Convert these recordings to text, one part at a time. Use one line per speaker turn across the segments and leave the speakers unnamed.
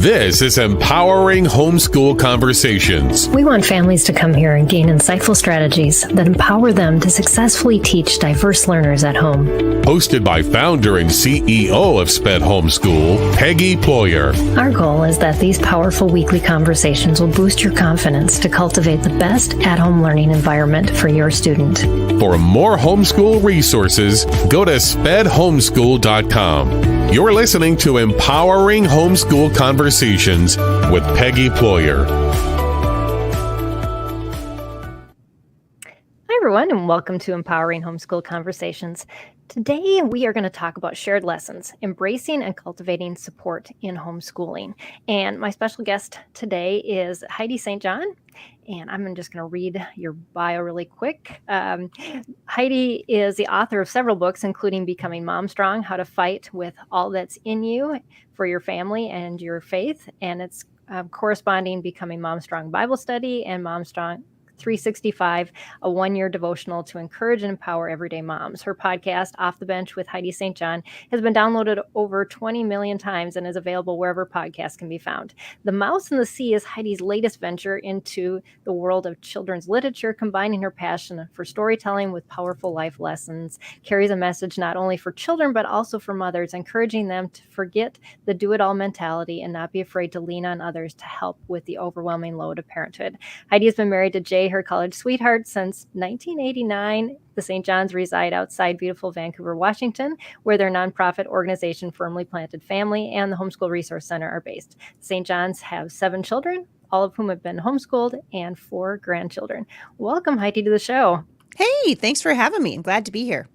This is Empowering Homeschool Conversations.
We want families to come here and gain insightful strategies that empower them to successfully teach diverse learners at home.
Hosted by founder and CEO of SPED Homeschool, Peggy Ployer.
Our goal is that these powerful weekly conversations will boost your confidence to cultivate the best at-home learning environment for your student.
For more homeschool resources, go to spedhomeschool.com. You're listening to Empowering Homeschool Conversations with Peggy Ployer.
Hi, everyone, and welcome to Empowering Homeschool Conversations. Today, we are going to talk about shared lessons, embracing and cultivating support in homeschooling. And my special guest today is Heidi St. And I'm just going to read your bio really quick. Heidi is the author of several books, including Becoming Mom Strong, How to Fight with All That's in You for Your Family and Your Faith. And it's corresponding Becoming Mom Strong Bible Study and Mom Strong 365, a one-year devotional to encourage and empower everyday moms. Her podcast, Off the Bench with Heidi St. has been downloaded over 20 million times and is available wherever podcasts can be found. The Mouse in the Sea is Heidi's latest venture into the world of children's literature, combining her passion for storytelling with powerful life lessons, carries a message not only for children, but also for mothers, encouraging them to forget the do-it-all mentality and not be afraid to lean on others to help with the overwhelming load of parenthood. Heidi has been married to Jay, her college sweetheart, since 1989. The St. John's reside outside beautiful Vancouver, Washington, where their nonprofit organization, Firmly Planted Family, and the Homeschool Resource Center are based. St. John's have 7 children, all of whom have been homeschooled, and 4 grandchildren. Welcome, Heidi, to the show.
Hey, thanks for having me. I'm glad to be here.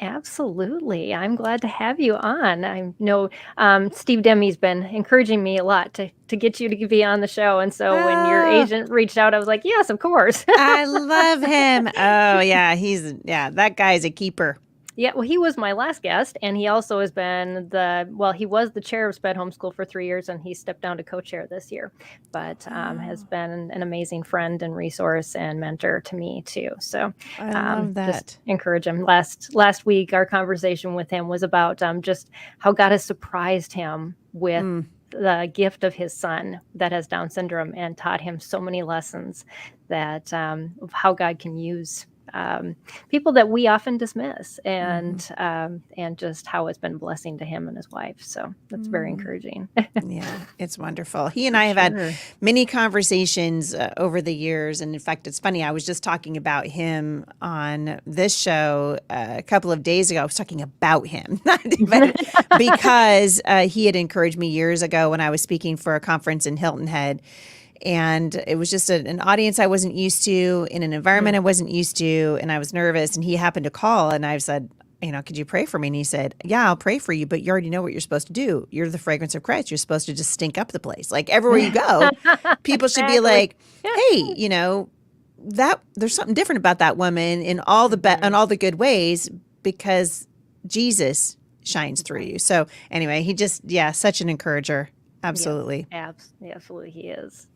Absolutely. I'm glad to have you on. I know Steve Demi's been encouraging me a lot to get you to be on the show. And so when your agent reached out, I was like, yes, of course.
I love him. Oh, yeah. That guy's a keeper.
Yeah, well, he was my last guest, and he also has been he was the chair of SPED Homeschool for 3 years, and he stepped down to co-chair this year, but has been an amazing friend and resource and mentor to me too. So
I love that.
Just encourage him. Last week, our conversation with him was about just how God has surprised him with the gift of his son that has Down syndrome and taught him so many lessons that of how God can use people that we often dismiss, and just how it's been a blessing to him and his wife. So that's very encouraging.
Yeah, it's wonderful. He and I have had many conversations over the years. And in fact, it's funny, I was just talking about him on this show a couple of days ago. I was talking about him, because he had encouraged me years ago when I was speaking for a conference in Hilton Head. And it was just an audience I wasn't used to, in an environment I wasn't used to, and I was nervous. And he happened to call, and I said, could you pray for me? And he said, yeah, I'll pray for you, but you already know what you're supposed to do. You're the fragrance of Christ. You're supposed to just stink up the place. Like everywhere you go, people should be like, hey, that there's something different about that woman in all the in all the good ways, because Jesus shines through you. So anyway, he just, such an encourager. Absolutely.
Yeah, absolutely, he is.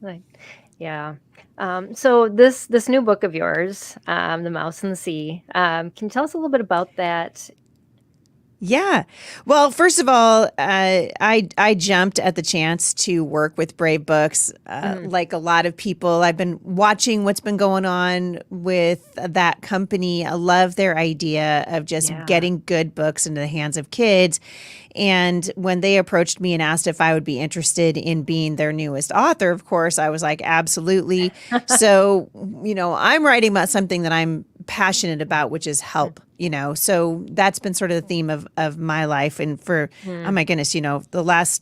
Yeah. So this new book of yours, The Mouse in the Sea, can you tell us a little bit about that?
Yeah. Well, first of all, I jumped at the chance to work with Brave Books. Like a lot of people, I've been watching what's been going on with that company. I love their idea of just getting good books into the hands of kids. And when they approached me and asked if I would be interested in being their newest author, of course, I was like, absolutely. So, I'm writing about something that I'm passionate about, which is help, So that's been sort of the theme of my life. And for, oh my goodness, the last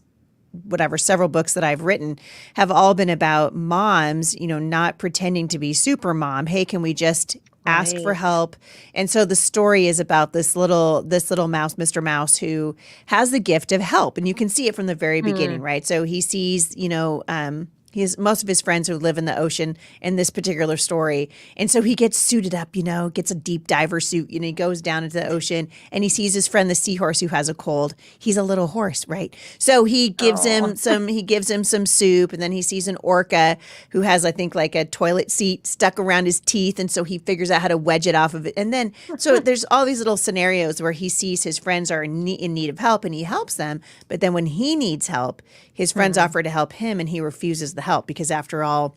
several books that I've written have all been about moms, not pretending to be super mom. Hey, can we just ask for help? And so the story is about this little mouse, Mr. Mouse, who has the gift of help. And you can see it from the very beginning, right? So he sees, He has most of his friends who live in the ocean in this particular story. And so he gets suited up, gets a deep diver suit, he goes down into the ocean and he sees his friend, the seahorse, who has a cold. He's a little horse, right? So he gives him some soup, and then he sees an orca who has, I think, like a toilet seat stuck around his teeth. And so he figures out how to wedge it off of it. And then, so there's all these little scenarios where he sees his friends are in need of help and he helps them. But then when he needs help, his friends offer to help him and he refuses the help because, after all,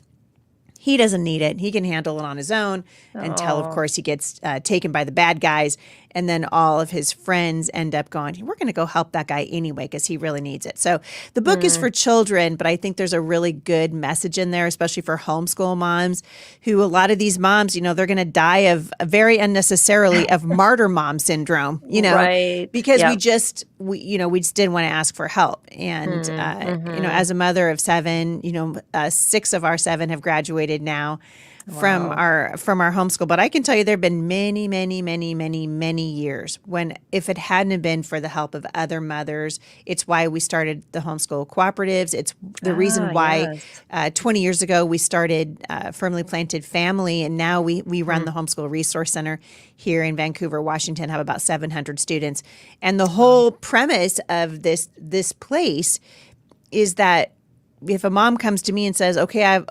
he doesn't need it. He can handle it on his own until, of course, he gets taken by the bad guys. And then all of his friends end up going, we're going to go help that guy anyway because he really needs it. So the book is for children, but I think there's a really good message in there, especially for homeschool moms who, a lot of these moms, they're going to die of very unnecessarily of martyr mom syndrome,
Right.
because we just didn't want to ask for help. And, as a mother of 7, 6 of our 7 have graduated now from our homeschool. But I can tell you there have been many, many, many, many, many years when, if it hadn't have been for the help of other mothers, it's why we started the homeschool cooperatives. It's the reason why 20 years ago we started Firmly Planted Family, and now we run the Homeschool Resource Center here in Vancouver, Washington, have about 700 students. And the whole premise of this place is that if a mom comes to me and says, okay,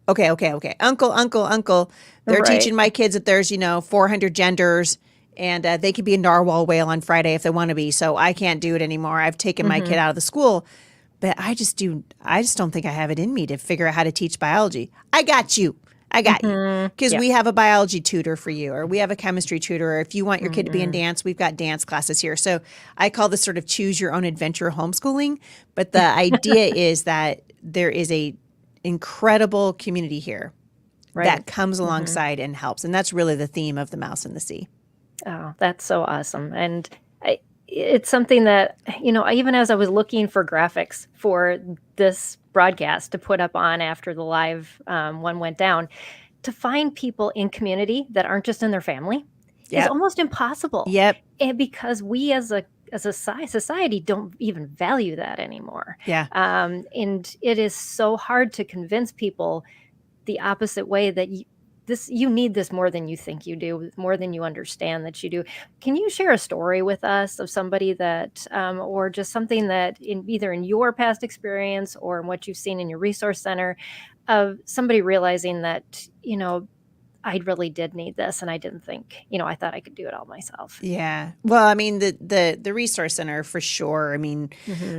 uncle, they're teaching my kids that there's, 400 genders and they could be a narwhal whale on Friday if they want to be. So I can't do it anymore. I've taken my kid out of the school, but I just don't think I have it in me to figure out how to teach biology. I got you. Because we have a biology tutor for you, or we have a chemistry tutor, or if you want your kid to be in dance, we've got dance classes here. So I call this sort of choose your own adventure homeschooling. But the idea is that there is a incredible community here that comes alongside and helps. And that's really the theme of The Mouse in the Sea.
Oh, that's so awesome. And it's something that, even as I was looking for graphics for this broadcast to put up on after the live one went down, to find people in community that aren't just in their family is almost impossible.
Yep.
And because we as a society don't even value that anymore.
Yeah.
And it is so hard to convince people the opposite way, that you need this more than you think you do, more than you understand that you do. Can you share a story with us of somebody that, or just something that either in your past experience or in what you've seen in your resource center, of somebody realizing that, I really did need this, and I didn't think, I thought I could do it all myself.
Yeah. Well, I mean, the resource center for sure. I mean,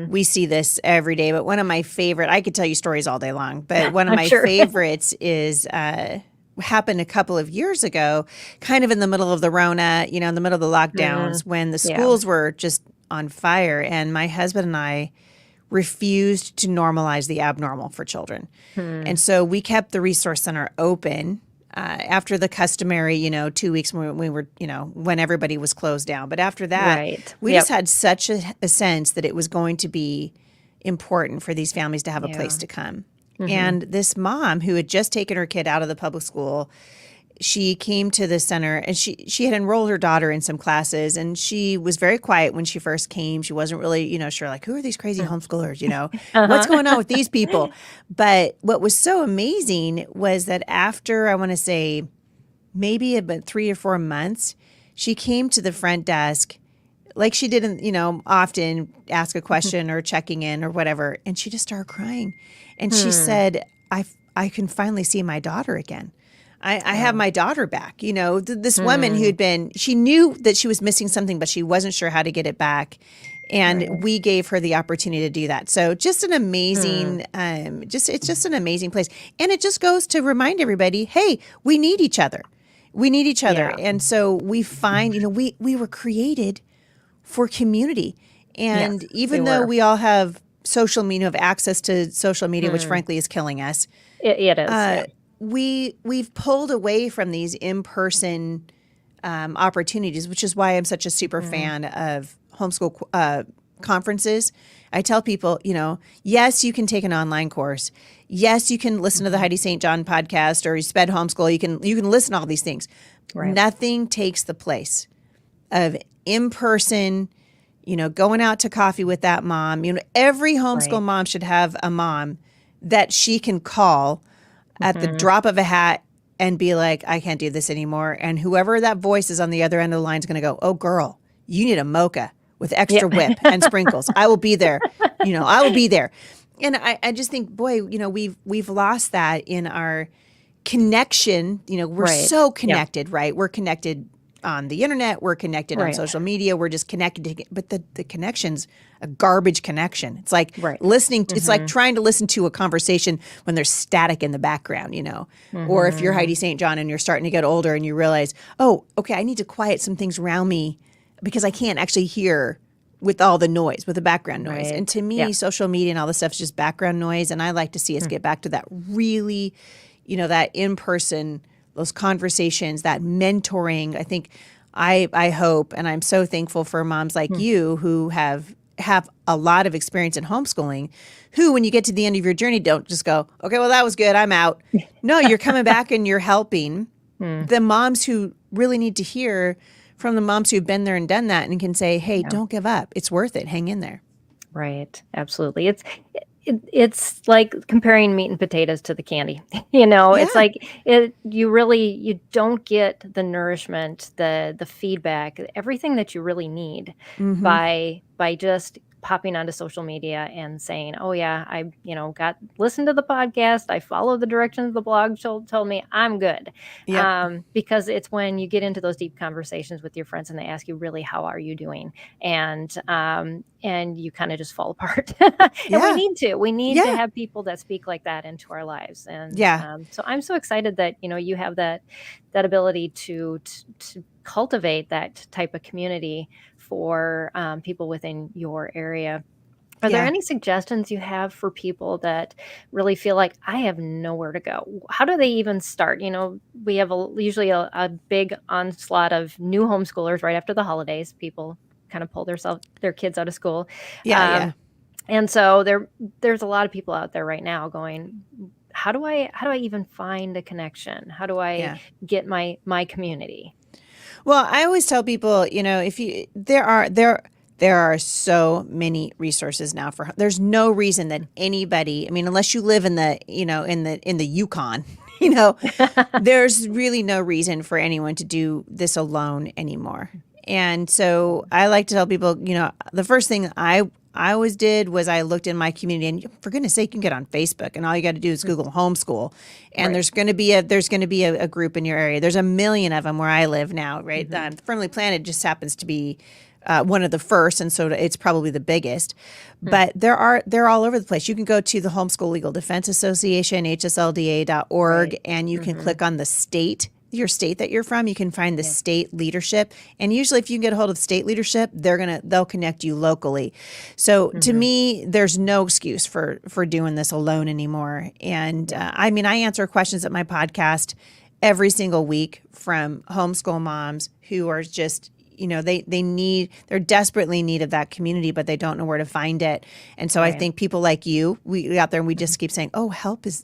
we see this every day, but one of my favorite, I could tell you stories all day long, but one of my favorites is, happened a couple of years ago, kind of in the middle of the Rona, in the middle of the lockdowns, when the schools were just on fire, and my husband and I refused to normalize the abnormal for children. And so we kept the resource center open after the customary, 2 weeks when we were, when everybody was closed down. But after that, we just had such a sense that it was going to be important for these families to have a place to come. And this mom who had just taken her kid out of the public school, she came to the center, and she had enrolled her daughter in some classes, and she was very quiet when she first came. She wasn't really, sure, like, who are these crazy homeschoolers, what's going on with these people? But what was so amazing was that after, I want to say, maybe about 3 or 4 months, she came to the front desk like she didn't, often ask a question or checking in or whatever. And she just started crying. And she said, I can finally see my daughter again. I have my daughter back. This woman who she knew that she was missing something, but she wasn't sure how to get it back. And we gave her the opportunity to do that. So just an amazing, it's just an amazing place. And it just goes to remind everybody, hey, we need each other. We need each other. Yeah. And so we find, we were created for community. And even though we all have social media, have access to social media, which frankly is killing us.
It is.
We've pulled away from these in-person opportunities, which is why I'm such a super fan of homeschool conferences. I tell people, yes, you can take an online course. Yes, you can listen to the Heidi St. John podcast or Sped Homeschool. You can listen to all these things. Right. Nothing takes the place of in-person, going out to coffee with that mom. Every homeschool mom should have a mom that she can call at the
Mhm.
drop of a hat and be like, I can't do this anymore. And whoever that voice is on the other end of the line is going to go, oh, girl, you need a mocha with
Yeah.
extra whip and sprinkles. I will be there. I will be there. And I just think, boy, we've lost that in our connection. We're
Right.
so
Yeah.
connected, right? We're connected on the internet. We're connected on
Right.
social media. We're just connected. But the connection's a garbage connection. It's like
Right.
listening. It's like trying to listen to a conversation when there's static in the background, Or if you're Heidi St. and you're starting to get older and you realize, oh, okay, I need to quiet some things around me because I can't actually hear with all the noise, with the background noise. And
Right.
to me,
Yeah.
social media and all this stuff is just background noise. And I like to see us get back to that really, that in-person, those conversations, that mentoring. I think I hope, and I'm so thankful for moms like you who have a lot of experience in homeschooling, who, when you get to the end of your journey, don't just go, okay, well, that was good, I'm out. No, you're coming back and you're helping the moms who really need to hear from the moms who've been there and done that and can say, hey, don't give up. It's worth it. Hang in there.
Right. Absolutely. It's like comparing meat and potatoes to the candy. It's
Yeah.
like you don't get the nourishment, the feedback, everything that you really need
Mm-hmm.
by just popping onto social media and saying, "Oh yeah, I listened to the podcast, I followed the directions the blog told me, I'm good."
Yep.
Because it's when you get into those deep conversations with your friends and they ask you, really, how are you doing? And you kind of just fall apart. And
Yeah.
we need to
Yeah.
have people that speak like that into our lives. And
Yeah.
so I'm so excited that you have that ability to cultivate that type of community for people within your area. Are there
Yeah.
any suggestions you have for people that really feel like, I have nowhere to go? How do they even start? We have usually a big onslaught of new homeschoolers right after the holidays. People kind of pull their kids out of school.
Yeah. Yeah.
And so there's a lot of people out there right now going, how do I even find a connection? How do I
Yeah.
get my community?
Well, I always tell people, if you there are so many resources now there's no reason that anybody, I mean, unless you live in the, in the Yukon, there's really no reason for anyone to do this alone anymore. And so I like to tell people, the first thing I always did was I looked in my community, and for goodness sake, you can get on Facebook, and all you got to do is Google homeschool, and
Right.
there's going to be a group in your area. There's a million of them where I live now, right? Firmly Planted just happens to be one of the first, and so it's probably the biggest. But they're all over the place. You can go to the Homeschool Legal Defense Association, hslda.org,
Right.
and you can click on your state that you're from. You can find the state leadership, and usually if you can get a hold of the state leadership, they'll connect you locally. So to me, there's no excuse for doing this alone anymore. And I answer questions at my podcast every single week from homeschool moms who are just, they're desperately in need of that community, but they don't know where to find it. And so I
Right.
think people like you, we out there and we just keep saying, oh,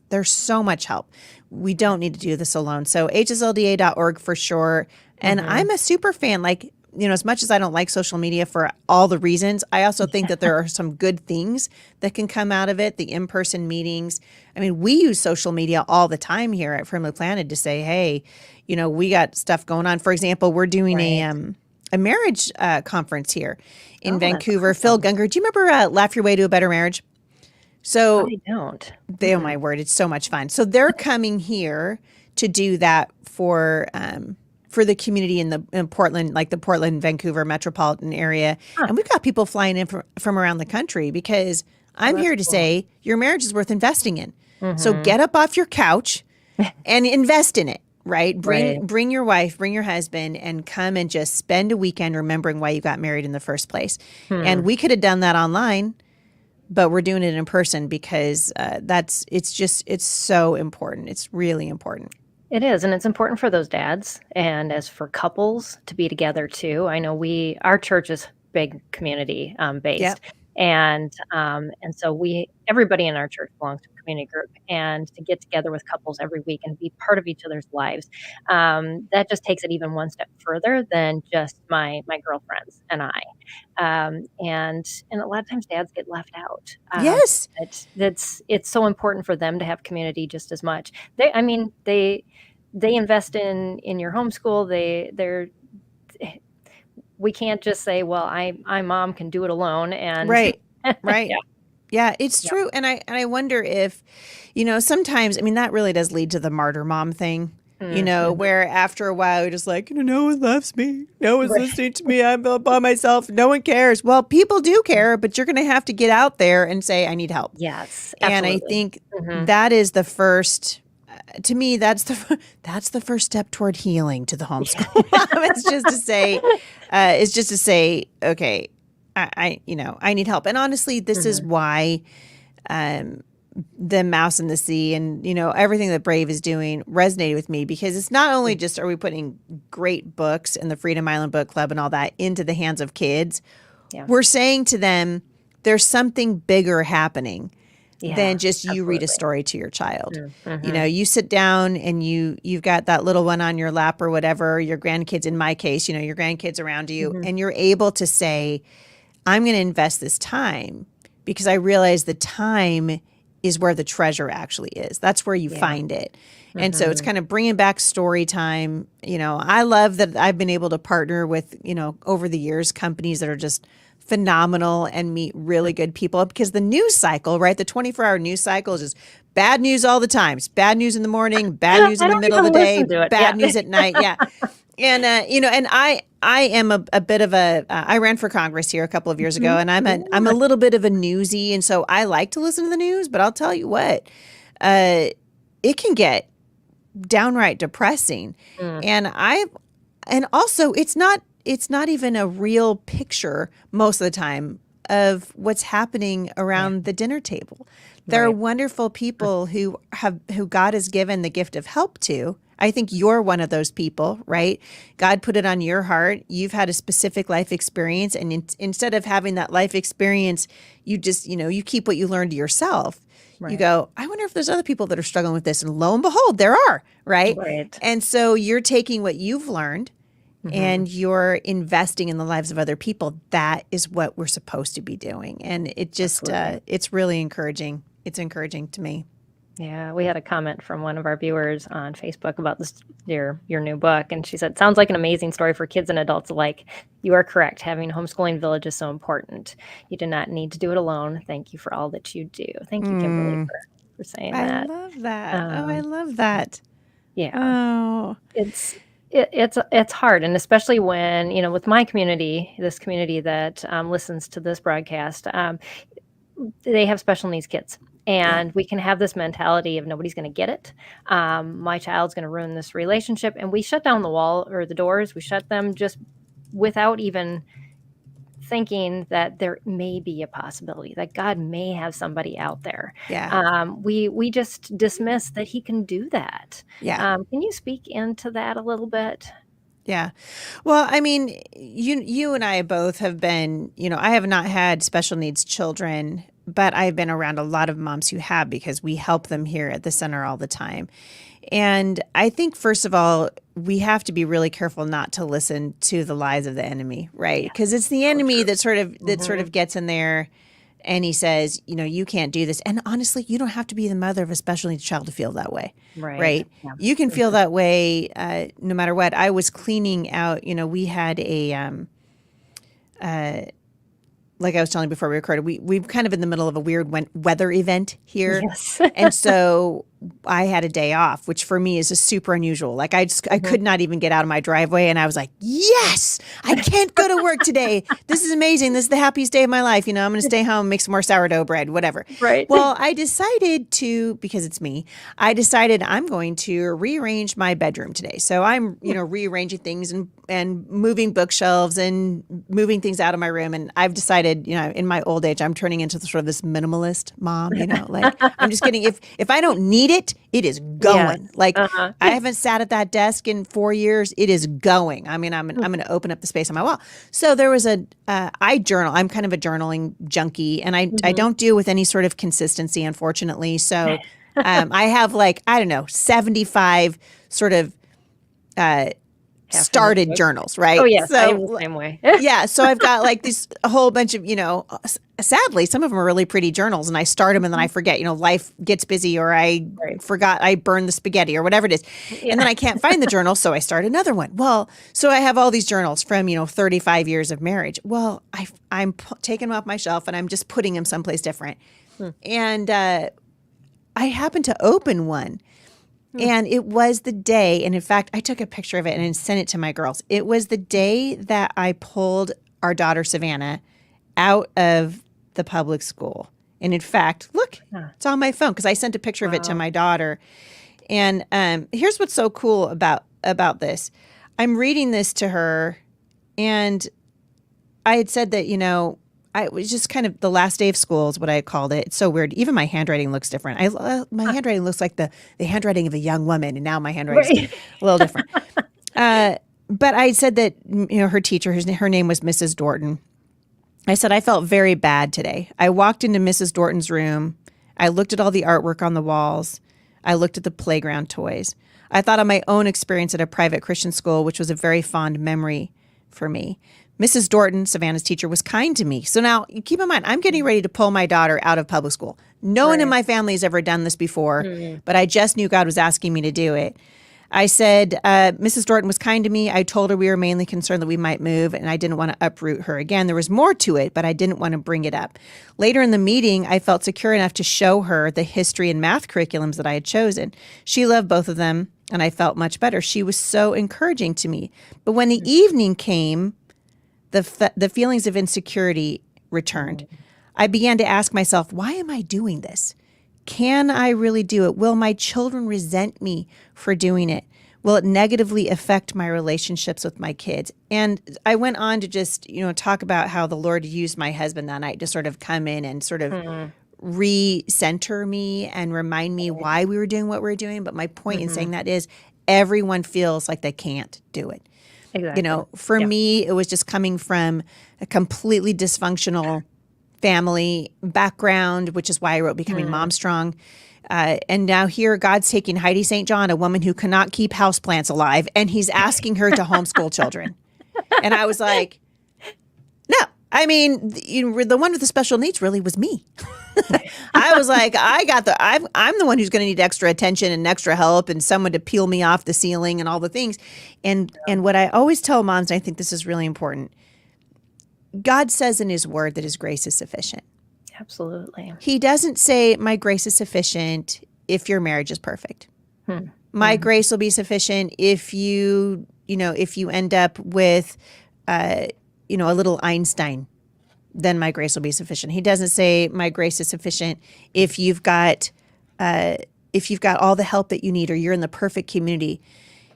there's so much help. We don't need to do this alone. So hslda.org for sure. And I'm a super fan. Like, as much as I don't like social media for all the reasons, I also think that there are some good things that can come out of it. The in-person meetings. I mean, we use social media all the time here at Firmly Planted to say, hey, we got stuff going on. For example, we're doing a marriage conference here in
Oh, that's
Vancouver. Phil
awesome.
Gunger, do you remember Laugh Your Way to a Better Marriage? So,
I don't.
oh my word, it's so much fun. So they're coming here to do that for the community in Portland, like the Portland, Vancouver metropolitan area. And we've got people flying in from around the country because I'm
that's
here to
cool.
say your marriage is worth investing in. So get up off your couch and invest in it. Right? Bring your wife, bring your husband, and come and just spend a weekend remembering why you got married in the first place. And we could have done that online, but we're doing it in person because it's so important. It's really important.
It is, and it's important for those dads and as for couples to be together too. I know our church is big community based,
Yep.
and so everybody in our church belongs to a community group and to get together with couples every week and be part of each other's lives. That just takes it even one step further than just my girlfriends and I. And a lot of times dads get left out.
Yes.
It's so important for them to have community just as much. They invest in your homeschool. We can't just say, well, I mom can do it alone. And
Right. Right.
yeah,
Yeah, it's
yeah,
true. And I wonder if, sometimes, I mean, that really does lead to the martyr mom thing,
mhm,
where after a while you're just like, no one loves me. No one's
right.
listening to me. I'm all by myself. No one cares. Well, people do care, but you're going to have to get out there and say, I need help.
Yes,
And I
absolutely.
think
Hmm.
that is the first, to me, that's the first step toward healing to the homeschool mom. It's just to say, okay, I need help. And honestly, this is
Hmm.
why the Mouse in the Sea and, everything that Brave is doing resonated with me, because it's not only just are we putting great books and the Freedom Island Book Club and all that into the hands of kids,
Yeah,
we're saying to them, there's something bigger happening than
yeah,
just you read a
absolutely.
story to your child.
Mm-hmm.
You sit down and you've got that little one on your lap or whatever, your grandkids, in my case, your grandkids around you,
Hmm.
and you're able to say, I'm going to invest this time because I realize the time is where the treasure actually is. That's where you
Yeah.
find it. And so it's
Hmm.
kind of bringing back story time. I love that I've been able to partner with, over the years, companies that are just phenomenal and meet really good people, because the news cycle, right? The 24-hour news cycle is just bad news all the time. It's bad news in the morning, bad news
I
in the
don't
middle of the
even
day,
listen to it. Yeah.
bad news at night. Yeah. And and I am a bit of I ran for Congress here a couple of years ago,
Mhm.
and I'm a
Yeah.
little bit of a newsie, and so I like to listen to the news. But I'll tell you what, uh, it can get downright depressing,
Mm,
and also it's not even a real picture most of the time of what's happening
yeah.
around the dinner table. There are
Right.
wonderful people who God has given the gift of help to. I think you're one of those people, right? God put it on your heart. You've had a specific life experience, and instead of having that life experience, you just, you keep what you learned to yourself. You
Right.
go, I wonder if there's other people that are struggling with this. And lo and behold, there are, right?
Right.
And so you're taking what you've learned
Hmm.
and you're investing in the lives of other people. That is what we're supposed to be doing. And it just,
Absolutely.
it's really encouraging. It's encouraging to me.
Yeah, we had a comment from one of our viewers on Facebook about your new book, and she said, "Sounds like an amazing story for kids and adults alike. You are correct. Having a homeschooling village is so important. You do not need to do it alone. Thank you for all that you do." Thank you, Kimberly,
Mm,
for saying
I
that.
love that. Oh, I
Um,
love that.
yeah,
Oh,
it's hard, and especially when with my community, this community that listens to this broadcast. They have special needs kids.
yeah.
And we can have this mentality of nobody's going to get it. My child's going to ruin this relationship. And we shut down the wall or the doors. We shut them just without even thinking that there may be a possibility that God may have somebody out there.
Yeah.
We just dismiss that He can do that.
Yeah.
Can you speak into that a little bit?
Yeah. Well, I mean, you and I both have been, I have not had special needs children, but I've been around a lot of moms who have, because we help them here at the center all the time. And I think, first of all, we have to be really careful not to listen to the lies of the enemy, right?
Yeah,
Because it's the
so
enemy
true.
that sort of gets in there and he says, you can't do this. And honestly, you don't have to be the mother of a special needs child to feel that way,
Right.
right?
Yeah.
You can feel
Mhm.
that way no matter what. I was cleaning out, we had like I was telling you before we recorded, we've kind of in the middle of a weird weather event here.
Yes.
And so I had a day off, which for me is just super unusual. Like I
Mhm.
could not even get out of my driveway, and I was like, yes, I can't go to work today. This is amazing. This is the happiest day of my life. I'm going to stay home, make some more sourdough bread, whatever.
Right.
Well, I decided to, because it's me, I decided I'm going to rearrange my bedroom today. So I'm, rearranging things and moving bookshelves and moving things out of my room. And I've decided, in my old age, I'm turning into sort of this minimalist mom, like I'm just kidding. If I don't need need it, it is going.
Yes.
Like I haven't sat at that desk in 4 years. It is going. I mean, I'm going to open up the space on my wall. So there was I journal. I'm kind of a journaling junkie, and I don't deal with any sort of consistency, unfortunately. So I have like, I don't know, 75 sort of started journals, right?
Oh, yes.
So,
I am the same way.
yeah. So I've got like a whole bunch of, sadly, some of them are really pretty journals, and I start them and then I forget, life gets busy, or I forgot I burned the spaghetti or whatever it is. Yeah. And then I can't find the journal. So I start another one. Well, so I have all these journals from, 35 years of marriage. Well, I'm taking them off my shelf and I'm just putting them someplace different. And I happened to open one. And it was the day, and in fact, I took a picture of it and sent it to my girls. It was the day that I pulled our daughter, Savannah, out of the public school. And in fact, look, it's on my phone because I sent a picture of it to my daughter. And here's what's so cool about this. I'm reading this to her, and I had said that, it was just kind of the last day of school is what I called it. It's so weird. Even my handwriting looks different. My handwriting looks like the handwriting of a young woman, and now my handwriting is a little different. But I said that, her teacher, her name was Mrs. Dorton. I said, I felt very bad today. I walked into Mrs. Dorton's room. I looked at all the artwork on the walls. I looked at the playground toys. I thought of my own experience at a private Christian school, which was a very fond memory for me. Mrs. Dorton, Savannah's teacher, was kind to me. So now, keep in mind, I'm getting ready to pull my daughter out of public school. No one in my family has ever done this before, but I just knew God was asking me to do it. I said, Mrs. Dorton was kind to me. I told her we were mainly concerned that we might move, and I didn't want to uproot her again. There was more to it, but I didn't want to bring it up. Later in the meeting, I felt secure enough to show her the history and math curriculums that I had chosen. She loved both of them, and I felt much better. She was so encouraging to me. But when the evening came, the feelings of insecurity returned. I began to ask myself, why am I doing this? Can I really do it? Will my children resent me for doing it? Will it negatively affect my relationships with my kids? And I went on to just, talk about how the Lord used my husband that night to sort of come in and sort of re-center me and remind me why we were doing what we were doing. But my point in saying that is everyone feels like they can't do it.
Exactly.
For me, it was just coming from a completely dysfunctional family background, which is why I wrote Becoming Mom Strong. And now here, God's taking Heidi St. John, a woman who cannot keep houseplants alive, and he's asking her to homeschool children. And I was like, no. I mean, the one with the special needs really was me. I was like, I'm the one who's going to need extra attention and extra help and someone to peel me off the ceiling and all the things. And what I always tell moms, and I think this is really important, God says in his word that his grace is sufficient.
Absolutely.
He doesn't say my grace is sufficient if your marriage is perfect. My grace will be sufficient if you end up with, a little Einstein, then my grace will be sufficient. He doesn't say my grace is sufficient if you've got all the help that you need or you're in the perfect community.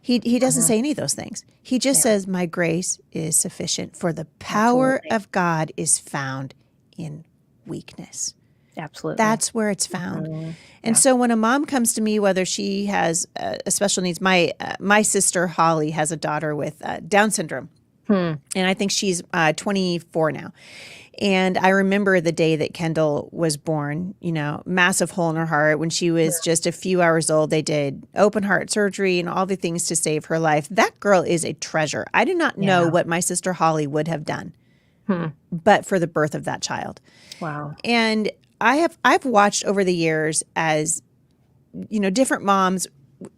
He doesn't say any of those things. He just says my grace is sufficient, for the power of God is found in weakness.
Absolutely.
That's where it's found. And so when a mom comes to me, whether she has a special needs, my sister Holly has a daughter with Down syndrome. And I think she's 24 now. And I remember the day that Kendall was born, massive hole in her heart. When she was just a few hours old, they did open heart surgery and all the things to save her life. That girl is a treasure. I do not know what my sister Holly would have done, but for the birth of that child.
Wow.
And I've watched over the years as, different moms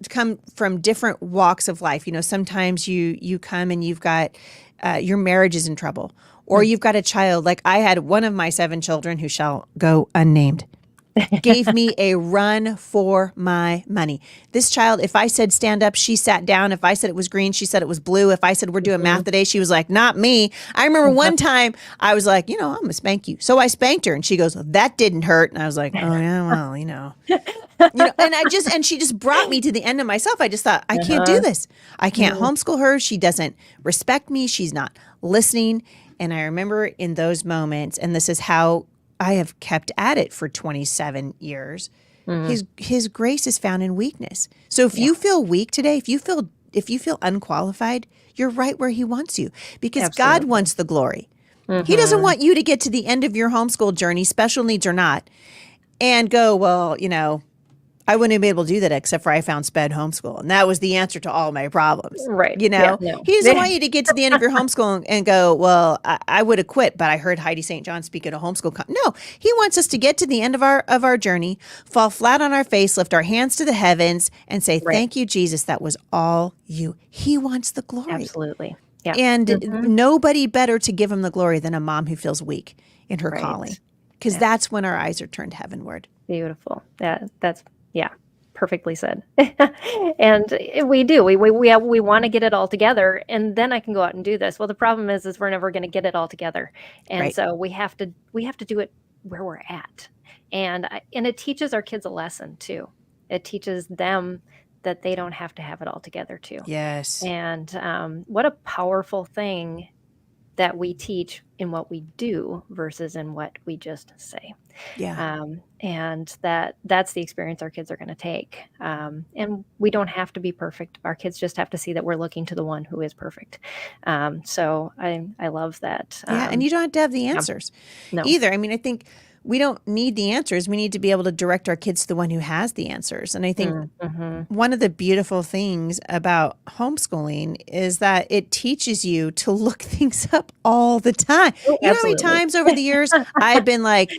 come from different walks of life. Sometimes you come and you've got your marriage is in trouble, or you've got a child. Like I had one of my 7 children, who shall go unnamed, gave me a run for my money. This child, if I said stand up, she sat down. If I said it was green, she said it was blue. If I said we're doing math today, she was like, not me. I remember one time I was like, I'm going to spank you. So I spanked her and she goes, that didn't hurt. And I was like, oh yeah, well, and she just brought me to the end of myself. I just thought, I can't do this. I can't homeschool her. She doesn't respect me. She's not listening. And I remember in those moments, and this is how I have kept at it for 27 years, His grace is found in weakness. So if you feel weak today, if you feel unqualified, you're right where he wants you, because God wants the glory. He doesn't want you to get to the end of your homeschool journey, special needs or not, and go, well, I wouldn't be able to do that except for I found sped homeschool. And that was the answer to all my problems.
Right.
Yeah, no. He doesn't want you to get to the end of your homeschool and go, well, I would have quit, but I heard Heidi St. John speak at a homeschool. No, he wants us to get to the end of our journey, fall flat on our face, lift our hands to the heavens and say, thank you, Jesus. That was all you. He wants the glory.
Absolutely. Yeah.
And nobody better to give him the glory than a mom who feels weak in her calling, because that's when our eyes are turned heavenward.
Beautiful. Yeah, perfectly said. And we do. We want to get it all together, and then I can go out and do this. Well, the problem is we're never going to get it all together, and so we have to do it where we're at, and it teaches our kids a lesson too. It teaches them that they don't have to have it all together too.
Yes.
And what a powerful thing that we teach in what we do versus in what we just say.
Yeah.
And that's the experience our kids are going to take. And we don't have to be perfect. Our kids just have to see that we're looking to the one who is perfect. So I love that.
Yeah. And you don't have to have the answers either. I mean, I think we don't need the answers. We need to be able to direct our kids to the one who has the answers. And I think one of the beautiful things about homeschooling is that it teaches you to look things up all the time. You know how many times over the years I've been like,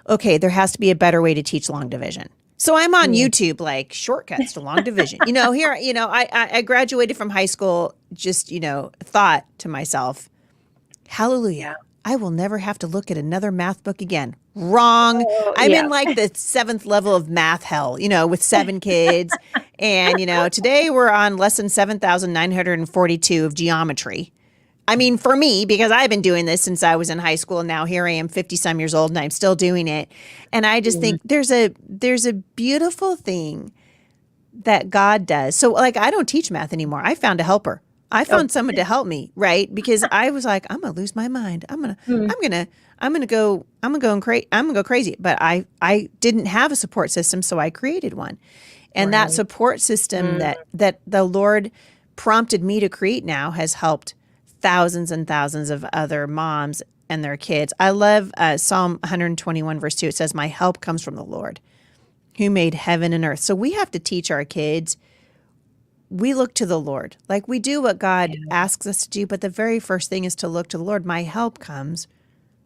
okay, there has to be a better way to teach long division. So I'm on YouTube, like shortcuts to long division. I graduated from high school, just, thought to myself, hallelujah, I will never have to look at another math book again. Wrong. I'm in like the 7th level of math hell, with 7 kids. And, today we're on lesson 7,942 of geometry. I mean, for me, because I've been doing this since I was in high school, and now here I am 50-some years old and I'm still doing it. And I just think there's a beautiful thing that God does. So like, I don't teach math anymore. I found a helper. I found someone to help me, right? Because I was like, I'm gonna lose my mind. I'm gonna go crazy. But I didn't have a support system, so I created one. And that support system that the Lord prompted me to create now has helped thousands and thousands of other moms and their kids. I love Psalm 121 verse 2. It says, my help comes from the Lord who made heaven and earth. So we have to teach our kids. We look to the Lord. Like, we do what God asks us to do, but the very first thing is to look to the Lord. My help comes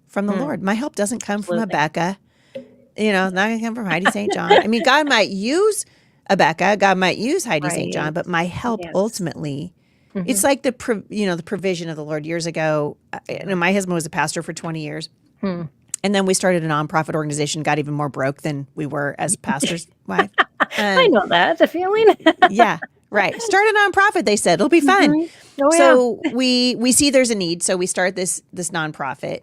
from the Lord. My help doesn't come from Rebecca. It's not going to come from Heidi St. John. I mean, God might use Rebecca. God might use Heidi St. John, but my help ultimately, it's like the provision of the Lord. Years ago, my husband was a pastor for 20 years. And then we started a nonprofit organization, got even more broke than we were as a pastor's wife.
I know that, the feeling.
Yeah. Right. Start a nonprofit, they said. It'll be fun. So we see there's a need. So we start this nonprofit.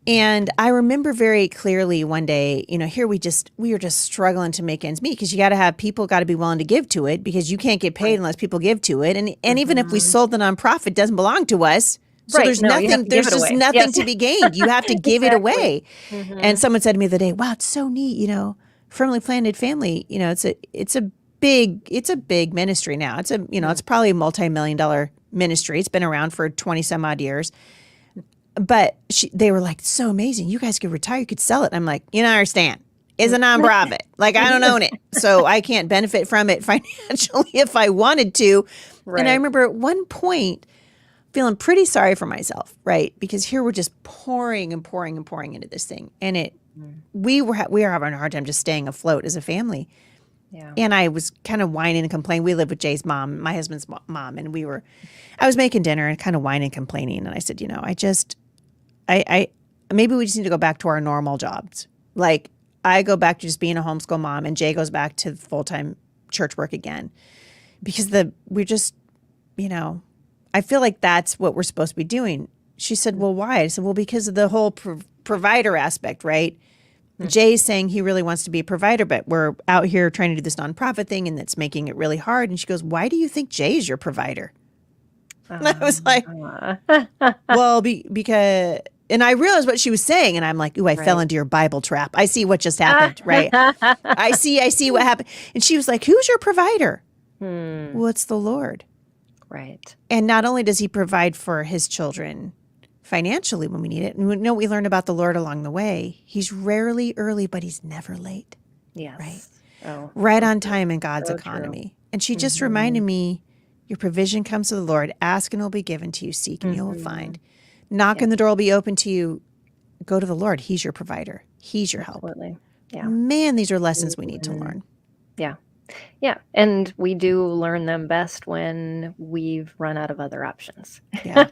And I remember very clearly one day, here we were just struggling to make ends meet, because you got to have people got to be willing to give to it, because you can't get paid unless people give to it. And even if we sold the nonprofit, it doesn't belong to us. So there's nothing to be gained. You have to give it away. And someone said to me the other day, wow, it's so neat, Firmly Planted Family, it's a big ministry now. It's probably a multi-million-dollar ministry. It's been around for 20 some odd years. But they were like, so amazing. You guys could retire. You could sell it. I'm like, you don't understand. It's a nonprofit. Like, I don't own it. So I can't benefit from it financially if I wanted to. Right. And I remember at one point feeling pretty sorry for myself, right? Because here we're just pouring and pouring and pouring into this thing. And we were having a hard time just staying afloat as a family. Yeah. And I was kind of whining and complaining. We lived with Jay's mom, my husband's mom, and I was making dinner and kind of whining and complaining. And I said, maybe we just need to go back to our normal jobs. Like, I go back to just being a homeschool mom, and Jay goes back to full-time church work again, because I feel like that's what we're supposed to be doing. She said, well, why? I said, well, because of the whole provider aspect, right? Jay's saying he really wants to be a provider, but we're out here trying to do this nonprofit thing, and it's making it really hard. And she goes, why do you think Jay is your provider? And I was like, well, because and I realized what she was saying, and I'm like, ooh, I fell into your Bible trap. I see what just happened, right? I see what happened. And she was like, who's your provider? Well, it's the Lord.
Right.
And not only does he provide for his children financially when we need it, and we know we learn about the Lord along the way. He's rarely early, but he's never late.
Yes.
Right.
Oh,
Right
so
on
true.
time in God's
So
economy.
true.
And she just reminded me, your provision comes to the Lord. Ask and it will be given to you. Seek and you will find. Knock and the door will be open to you. Go to the Lord. He's your provider. He's your help.
Absolutely. Yeah.
Man, these are lessons we need to learn.
Yeah. Yeah. And we do learn them best when we've run out of other options.
Yeah.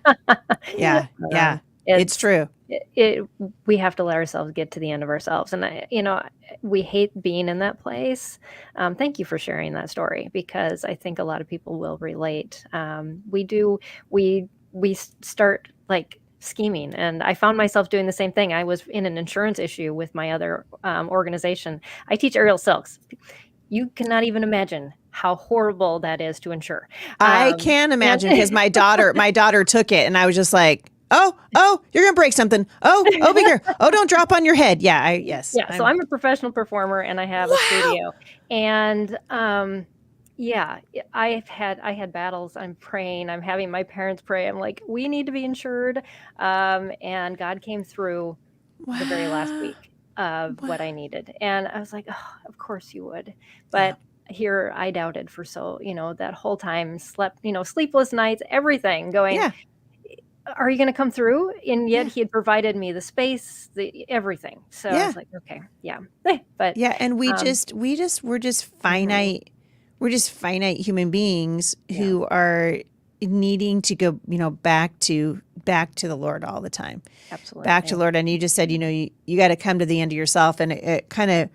Yeah. It's true.
We have to let ourselves get to the end of ourselves. And, we hate being in that place. Thank you for sharing that story, because I think a lot of people will relate. We start like scheming, and I found myself doing the same thing. I was in an insurance issue with my other organization. I teach aerial silks. You cannot even imagine how horrible that is to insure.
I can imagine, because my daughter took it, and I was just like, oh, you're going to break something. Oh, be here. Oh, don't drop on your head. Yeah. Yes.
Yeah. So I'm a professional performer, and I have a studio, and, I had battles. I'm praying. I'm having my parents pray. I'm like, we need to be insured. And God came through the very last week of what I needed. And I was like, oh, of course you would. But here I doubted for that whole time, sleepless nights, everything going, are you going to come through? And yet he had provided me the space, everything. So I was like, okay, but
and we're just finite. We're just finite human beings who are needing to go, back to the Lord all the time.
Absolutely.
Back to the Lord. And you just said, you got to come to the end of yourself. And it kind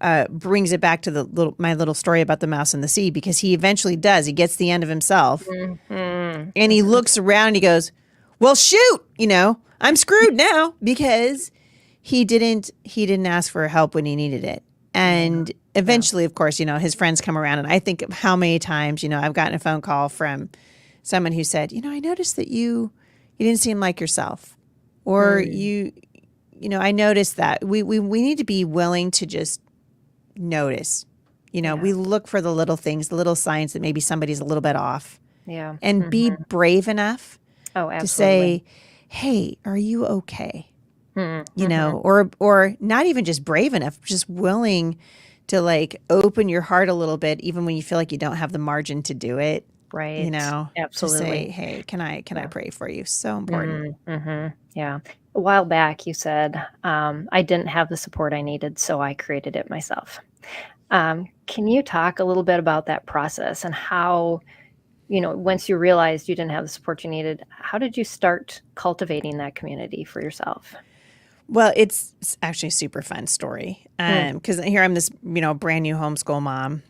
of brings it back to my little story about the mouse in the sea, because he eventually does. He gets to the end of himself and he looks around and he goes, well, shoot, I'm screwed now, because he didn't ask for help when he needed it. And eventually, of course, his friends come around, and I think of how many times, I've gotten a phone call from someone who said, I noticed that you didn't seem like yourself, or I noticed that. We need to be willing to just notice. We look for the little things, the little signs that maybe somebody's a little bit off.
Yeah.
And be brave enough to say, hey, are you okay? Or not even just brave enough, just willing to open your heart a little bit, even when you feel like you don't have the margin to do it.
Right.
Absolutely.
To
say, hey, can I pray for you? So important.
Yeah. A while back, you said, I didn't have the support I needed, so I created it myself. Can you talk a little bit about that process and how, once you realized you didn't have the support you needed, how did you start cultivating that community for yourself?
Well, it's actually a super fun story, because here I'm this, brand new homeschool mom,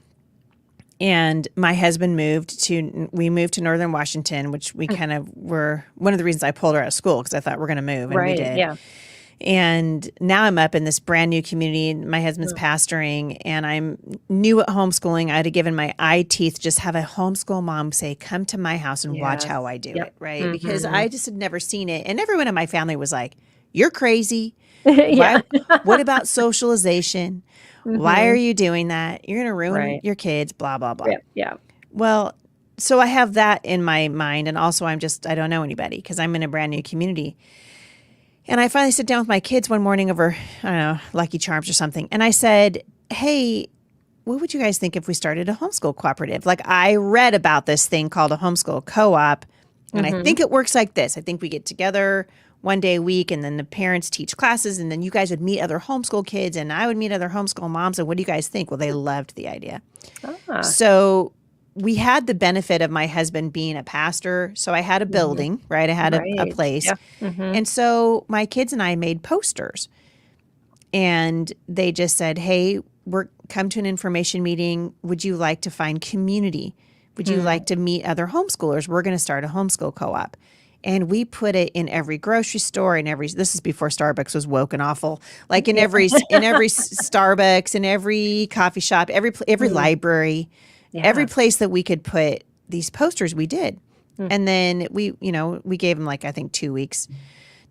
and my husband moved to Northern Washington, which we kind of were one of the reasons I pulled her out of school, because I thought we're going to move, and we did.
Yeah.
And now I'm up in this brand new community. My husband's pastoring, and I'm new at homeschooling. I had given my eye teeth, just have a homeschool mom say, come to my house and watch how I do it, right? Because I just had never seen it. And everyone in my family was like, you're crazy. What about socialization? Why are you doing that? You're going to ruin your kids, blah, blah, blah.
Yeah.
Well, so I have that in my mind. And also I don't know anybody, because I'm in a brand new community. And I finally sit down with my kids one morning over, I don't know, Lucky Charms or something. And I said, hey, what would you guys think if we started a homeschool cooperative? I read about this thing called a homeschool co-op. And I think it works like this. I think we get together one day a week, and then the parents teach classes, and then you guys would meet other homeschool kids, and I would meet other homeschool moms. And what do you guys think? Well, they loved the idea. So we had the benefit of my husband being a pastor. So I had a building, right? I had a place. Yeah. And so my kids and I made posters, and they just said, hey, come to an information meeting. Would you like to find community? Would you like to meet other homeschoolers? We're going to start a homeschool co-op. And we put it in every grocery store, this is before Starbucks was woke and awful, in every Starbucks, in every coffee shop, every library, every place that we could put these posters, we did. And then we gave them I think 2 weeks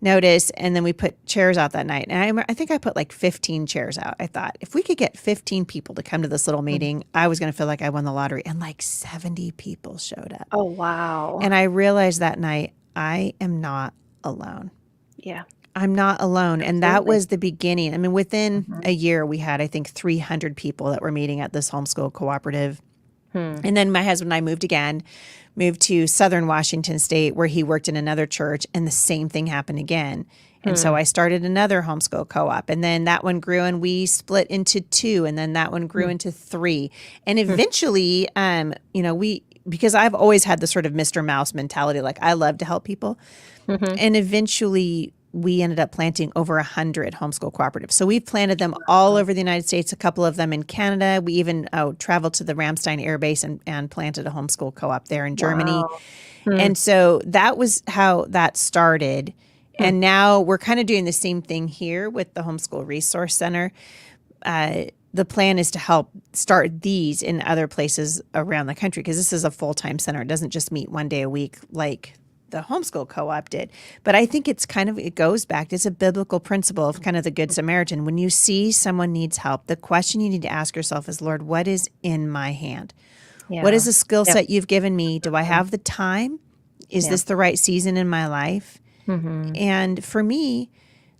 notice. And then we put chairs out that night. And I think I put like 15 chairs out. I thought if we could get 15 people to come to this little meeting, I was going to feel like I won the lottery. And like 70 people showed up.
Oh, wow.
And I realized that night, I am not alone.
Yeah.
I'm not alone. And that
Absolutely.
was the beginning. I mean, within a year, we had, I think, 300 people that were meeting at this homeschool cooperative. And then my husband and I moved to Southern Washington State, where he worked in another church, and the same thing happened again. And so I started another homeschool co-op, and then that one grew, and we split into 2, and then that one grew into 3. And eventually, because I've always had the sort of Mr. Mouse mentality, like I love to help people. And eventually we ended up planting over 100 homeschool cooperatives. So we've planted them all over the United States, a couple of them in Canada. We even traveled to the Ramstein Air Base and planted a homeschool co-op there in Germany.
Wow.
And so that was how that started. And now we're kind of doing the same thing here with the Homeschool Resource Center. The plan is to help start these in other places around the country, because this is a full-time center. It doesn't just meet one day a week like the homeschool co-op did. But I think it goes back. It's a biblical principle of kind of the Good Samaritan. When you see someone needs help, the question you need to ask yourself is, Lord, what is in my hand?
Yeah.
What is the skill set you've given me? Do I have the time? Is this the right season in my life? And for me,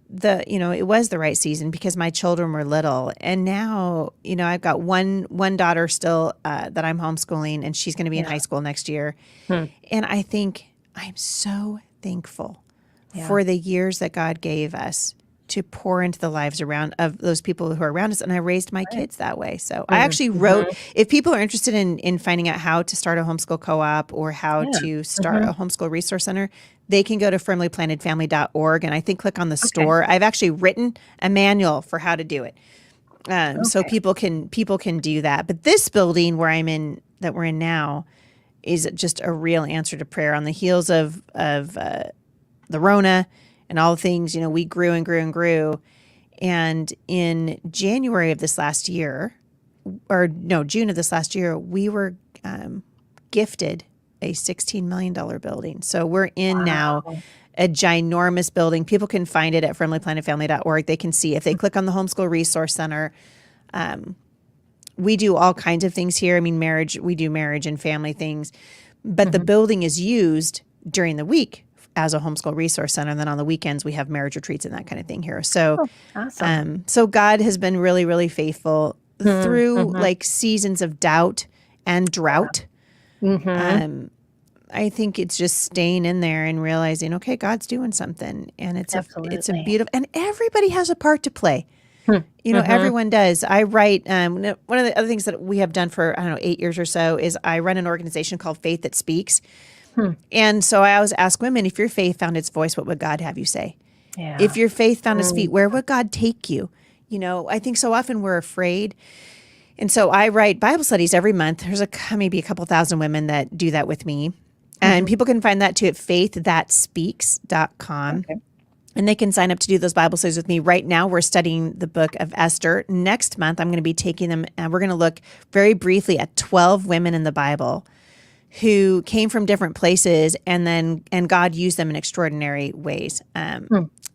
it was the right season because my children were little. And now, I've got one daughter still that I'm homeschooling, and she's going to be in high school next year. And I think I'm so thankful for the years that God gave us to pour into the lives of those people who are around us. And I raised my kids that way. So I actually wrote, if people are interested in finding out how to start a homeschool co-op or how to start a homeschool resource center, they can go to firmlyplantedfamily.org, and I think click on the store. I've actually written a manual for how to do it. So people can do that. But this building that we're in now is just a real answer to prayer. On the heels of the Rona and all the things, we grew and grew and grew. And in January of this last year, June of this last year, we were gifted a $16 million building. So we're in now a ginormous building. People can find it at firmlyplantedfamily.org. They can see if they click on the Homeschool Resource Center. We do all kinds of things here. I mean, we do marriage and family things, but the building is used during the week as a homeschool resource center. And then on the weekends, we have marriage retreats and that kind of thing here. So,
Awesome.
So God has been really, really faithful through like seasons of doubt and drought. I think it's just staying in there and realizing, okay, God's doing something, and it's a beautiful, and everybody has a part to play. Everyone does. I write, one of the other things that we have done for, 8 years or so is I run an organization called Faith That Speaks. And so I always ask women, if your faith found its voice, what would God have you say?
Yeah.
If your faith found its feet, where would God take you? I think so often we're afraid. And so I write Bible studies every month. There's maybe a couple thousand women that do that with me. And people can find that too at faiththatspeaks.com. Okay. And they can sign up to do those Bible studies with me. Right now, we're studying the book of Esther. Next month, I'm going to be taking them, and we're going to look very briefly at 12 women in the Bible who came from different places, and God used them in extraordinary ways.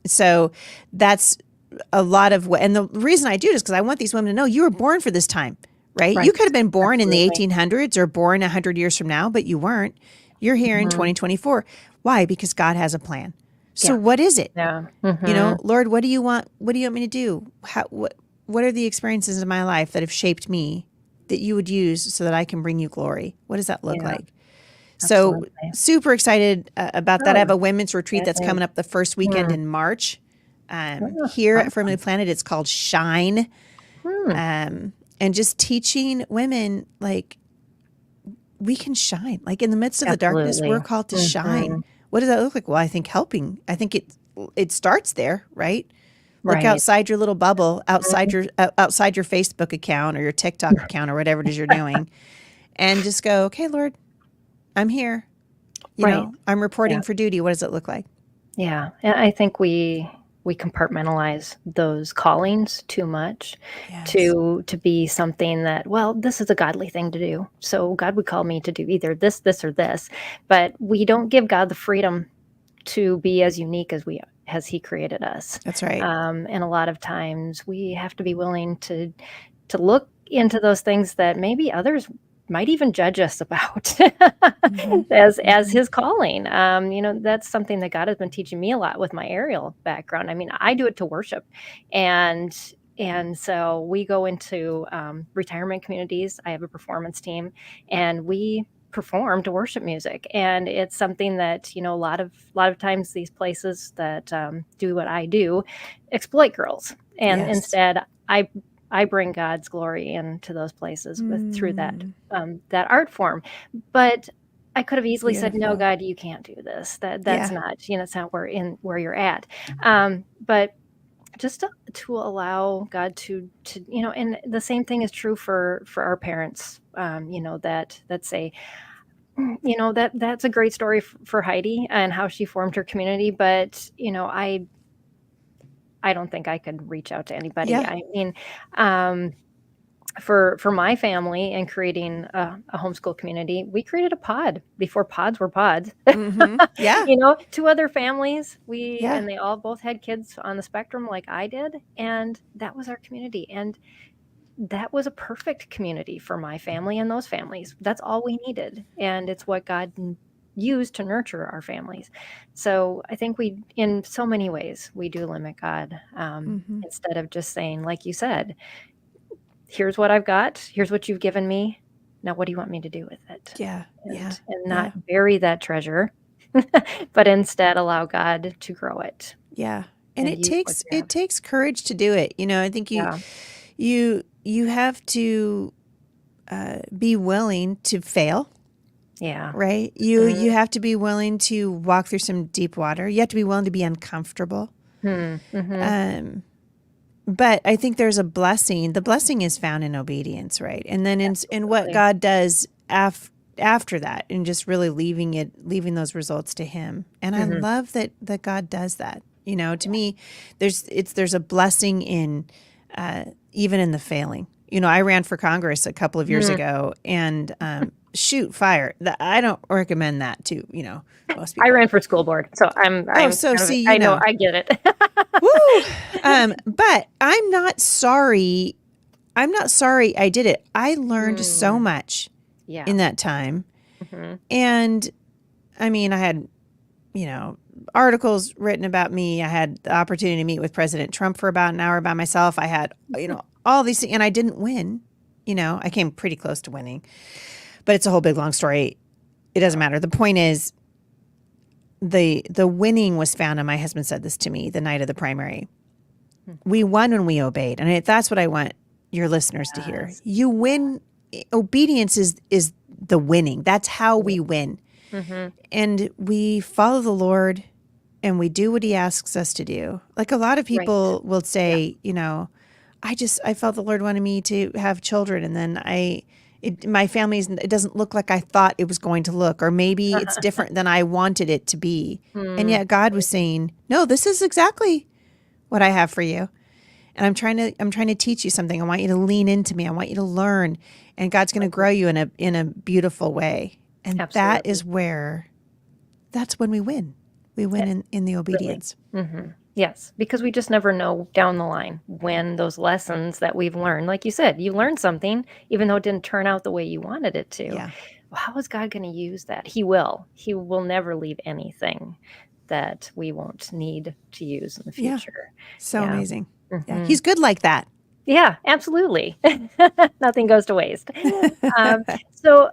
So that's a lot of and the reason I do it is because I want these women to know you were born for this time, right? You could have been born in the 1800s or born 100 years from now, but you weren't. You're here in 2024. Why? Because God has a plan. So what is it?
Yeah.
Lord, what do you want? What do you want me to do? What are the experiences in my life that have shaped me that you would use so that I can bring you glory? What does that look like? Absolutely. So super excited about that. I have a women's retreat that's coming up the first weekend in March. Here at Firmly Planted, it's called Shine. And just teaching women, like, we can shine. Like in the midst of the darkness, we're called to shine. What does that look like? Well, I think helping. I think it starts there, right? Look outside your little bubble, outside your Facebook account or your TikTok account or whatever it is you're doing, and just go, okay, Lord, I'm here. You know, I'm reporting for duty. What does it look like? Yeah,
and I think we compartmentalize those callings too much to be something that, well, this is a godly thing to do. So God would call me to do either this, or this, but we don't give God the freedom to be as unique as we has he created us.
That's right.
And a lot of times we have to be willing to look into those things that maybe others might even judge us about as his calling. That's something that God has been teaching me a lot with my aerial background. I mean, I do it to worship, and so we go into retirement communities. I have a performance team, and we perform to worship music, and it's something that a lot of times these places that do what I do exploit girls, and instead I bring God's glory into those places through that art form. But I could have easily said, "No, God, you can't do this. That's not it's not where you're at." But just to allow God to and the same thing is true for our parents. That say, that's a great story for Heidi and how she formed her community. But I don't think I could reach out to anybody.
Yeah.
I mean, for my family and creating a homeschool community, we created a pod before pods were pods.
Yeah.
2 other families,
Yeah.
and they all both had kids on the spectrum like I did, and that was our community. And that was a perfect community for my family and those families. That's all we needed, and it's what God used to nurture our families. So I think in so many ways, we do limit God, instead of just saying, like you said, here's what I've got, here's what you've given me. Now, what do you want me to do with it?
Yeah.
And not bury that treasure, but instead allow God to grow it.
Yeah. And it takes courage to do it. I think you have to be willing to fail.
Yeah.
Right. You have to be willing to walk through some deep water. You have to be willing to be uncomfortable. But I think there's a blessing. The blessing is found in obedience, right? And then in what God does after that, and just really leaving those results to Him. And I love that God does that. To me, there's a blessing in even in the failing. I ran for Congress a couple of years ago, and shoot fire. I don't recommend that to most people.
I ran for school board, so I know I get it.
Woo! But I'm not sorry. I'm not sorry I did it. I learned so much in that time, and I mean, I had articles written about me. I had the opportunity to meet with President Trump for about an hour by myself. I had all these things, and I didn't win. I came pretty close to winning. But it's a whole big long story. It doesn't matter. The point is, the winning was found, and my husband said this to me the night of the primary. We won when we obeyed, and that's what I want your listeners to hear. You win. Obedience is the winning. That's how we win. And we follow the Lord, and we do what He asks us to do. Like a lot of people will say, I felt the Lord wanted me to have children, and then my family it doesn't look like I thought it was going to look, or maybe it's different than I wanted it to be. And yet God was saying, no, this is exactly what I have for you. And I'm trying to teach you something. I want you to lean into me. I want you to learn, and God's going to grow you in a beautiful way. And that's when we win. We win in the obedience.
Yes, because we just never know down the line when those lessons that we've learned, like you said, you learned something, even though it didn't turn out the way you wanted it to.
Yeah.
Well, how is God going to use that? He will. He will never leave anything that we won't need to use in the future.
So amazing. Yeah. He's good like that.
Yeah, absolutely. Nothing goes to waste. So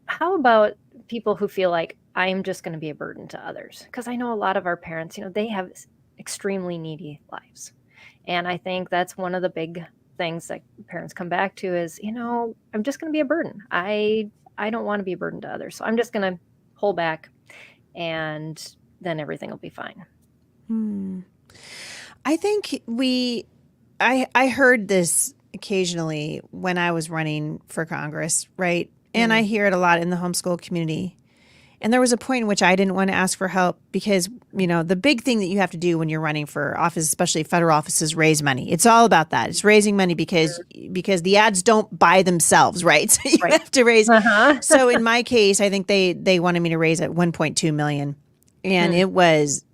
how about people who feel like, I'm just going to be a burden to others? Because I know a lot of our parents, they have extremely needy lives. And I think that's one of the big things that parents come back to is, I'm just going to be a burden. I don't want to be a burden to others. So I'm just going to hold back, and then everything will be fine.
I think I heard this occasionally when I was running for Congress, right? And I hear it a lot in the homeschool community. And there was a point in which I didn't want to ask for help because, the big thing that you have to do when you're running for office, especially federal office, is raise money. It's all about that. It's raising money because the ads don't buy themselves, right? So you have to raise. So in my case, I think they wanted me to raise at $1.2 million. And it was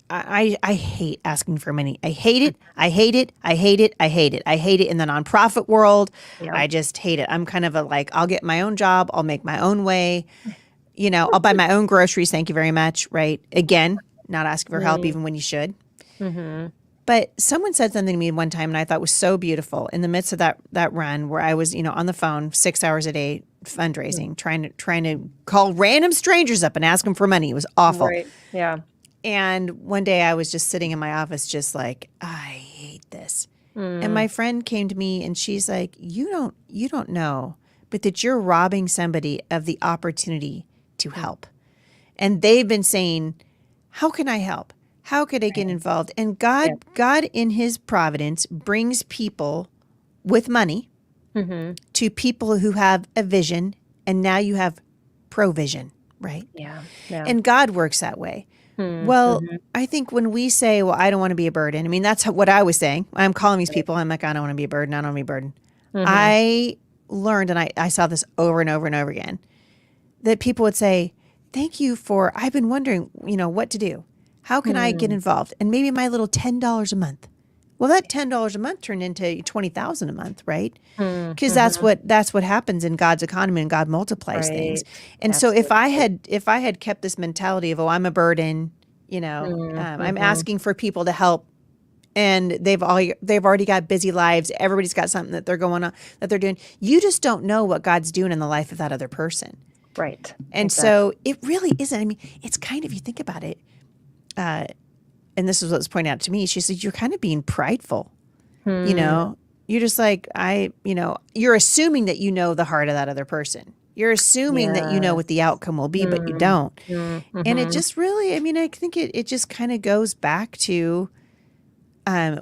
I hate asking for money. I hate it. I hate it. I hate it. I hate it. I hate it in the nonprofit world.
Yep.
I just hate it. I'm kind of a like, I'll get my own job. I'll make my own way. I'll buy my own groceries. Thank you very much. Right. Again, not asking for help even when you should.
Mm-hmm.
But someone said something to me one time and I thought was so beautiful in the midst of that run where I was, on the phone 6 hours a day fundraising, trying to call random strangers up and ask them for money. It was awful.
Right. Yeah.
And one day I was just sitting in my office just like, I hate this. And my friend came to me and she's like, you don't know, but that you're robbing somebody of the opportunity to help. And they've been saying, how can I help? How could I get involved? And God in his providence brings people with money to people who have a vision. And now you have provision, right?
Yeah.
And God works that way. Well, I think when we say, well, I don't want to be a burden. I mean, that's what I was saying. I'm calling these people. I'm like, I don't want to be a burden. I don't want to be a burden. I learned, and I saw this over and over and over again, that people would say, thank you for, I've been wondering, what to do. How can I get involved? And maybe my little $10 a month. Well, that $10 a month turned into $20,000 a month, right? Because that's what happens in God's economy, and God multiplies things. And
Absolutely.
so if I had kept this mentality of, oh, I'm a burden, I'm asking for people to help, and they've already got busy lives. Everybody's got something that they're going on, that they're doing. You just don't know what God's doing in the life of that other person.
Right.
And so it really isn't. I mean, it's kind of, you think about it. And this is what was pointed out to me. She said, you're kind of being prideful. You're just like, you're assuming that you know the heart of that other person. You're assuming that you know what the outcome will be, but you don't. And it just really, I think it just kind of goes back to,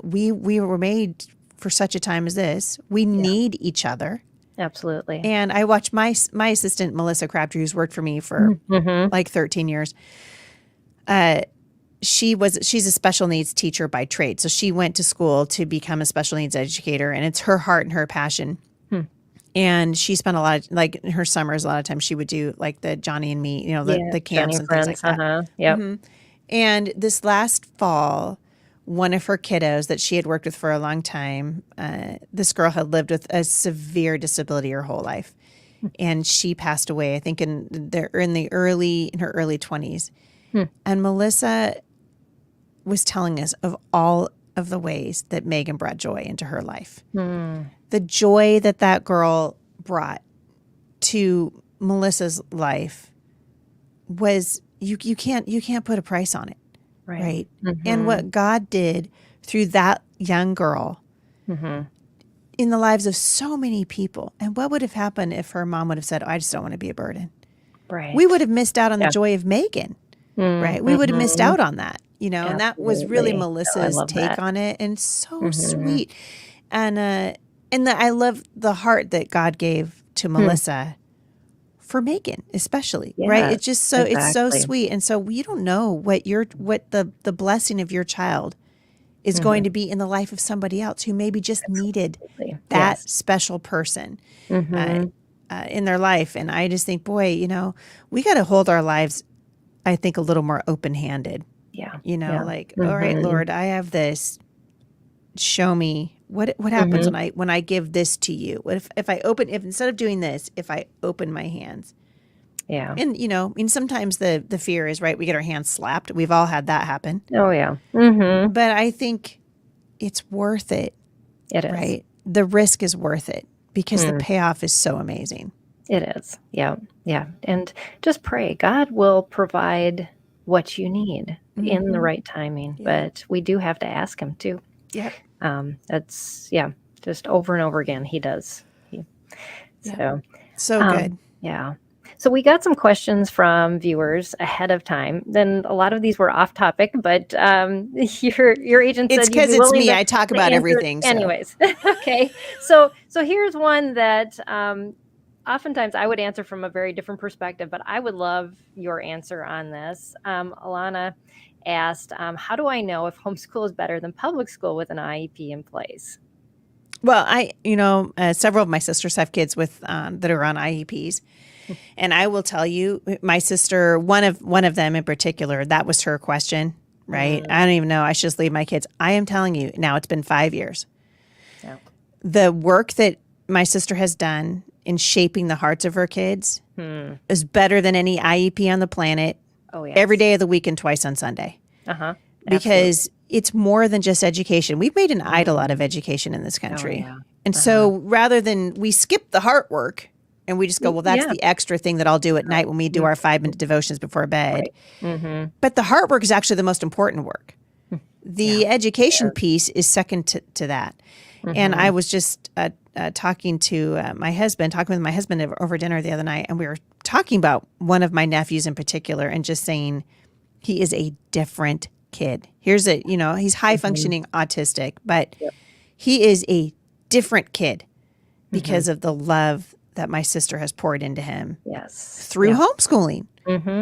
we were made for such a time as this. We need each other.
Absolutely.
And I watched my assistant, Melissa Crabtree, who's worked for me for like 13 years. She's a special needs teacher by trade. So she went to school to become a special needs educator, and it's her heart and her passion. And she spent a lot of, like, in her summers, a lot of times she would do like the Johnny and Me, the camps and things like that.
Yep.
And this last fall, one of her kiddos that she had worked with for a long time, this girl had lived with a severe disability her whole life. And she passed away, I think in her early 20s. And Melissa was telling us of all of the ways that Megan brought joy into her life. The joy that girl brought to Melissa's life was, you can't put a price on it. Right. And what God did through that young girl in the lives of so many people. And what would have happened if her mom would have said, I just don't want to be a burden.
Right.
We would have missed out on the joy of Megan. Right. We would have missed out on that, and that was really Melissa's take on it. And so sweet. And I love the heart that God gave to Melissa for Megan, especially, right? It's just so, it's so sweet. And so we don't know what the blessing of your child is going to be in the life of somebody else who maybe just needed that special person in their life. And I just think, boy, we got to hold our lives, I think, a little more open-handed. Like, all right, Lord, I have this. Show me what happens when I give this to you. What if instead of doing this, if I open my hands? Yeah. And sometimes the fear is, right, we get our hands slapped. We've all had that happen.
Oh yeah.
But I think it's worth it.
It is.
Right? The risk is worth it because the payoff is so amazing.
It is. Yeah. Yeah. And just pray. God will provide what you need in the right timing, but we do have to ask him too. Yeah. That's just over and over again. He does. So
good.
Yeah. So we got some questions from viewers ahead of time. Then a lot of these were off topic, but your agent said
it's because it's me. I talk about everything. So.
Anyways, okay. So here's one that oftentimes I would answer from a very different perspective, but I would love your answer on this. Alana asked, how do I know if homeschool is better than public school with an IEP in place?
Well, several of my sisters have kids with that are on IEPs. And I will tell you, my sister, one of them in particular, that was her question. right? I don't even know. I should just leave my kids. I am telling you now, it's been 5 years.
Yeah.
The work that my sister has done in shaping the hearts of her kids is better than any IEP on the planet.
Oh, yes.
Every day of the week and twice on Sunday.
Uh-huh.
Because it's more than just education. We've made an idol out of education in this country.
Oh, yeah.
And so rather than we skip the heart work and we just go, well, that's the extra thing that I'll do at night when we do our 5-minute devotions before bed.
Right.
But the heart work is actually the most important work. The education piece is second to that. And I was just talking with my husband over dinner the other night, and we were talking about one of my nephews in particular and just saying he is a different kid. He's high functioning autistic, but he is a different kid because of the love that my sister has poured into him through homeschooling,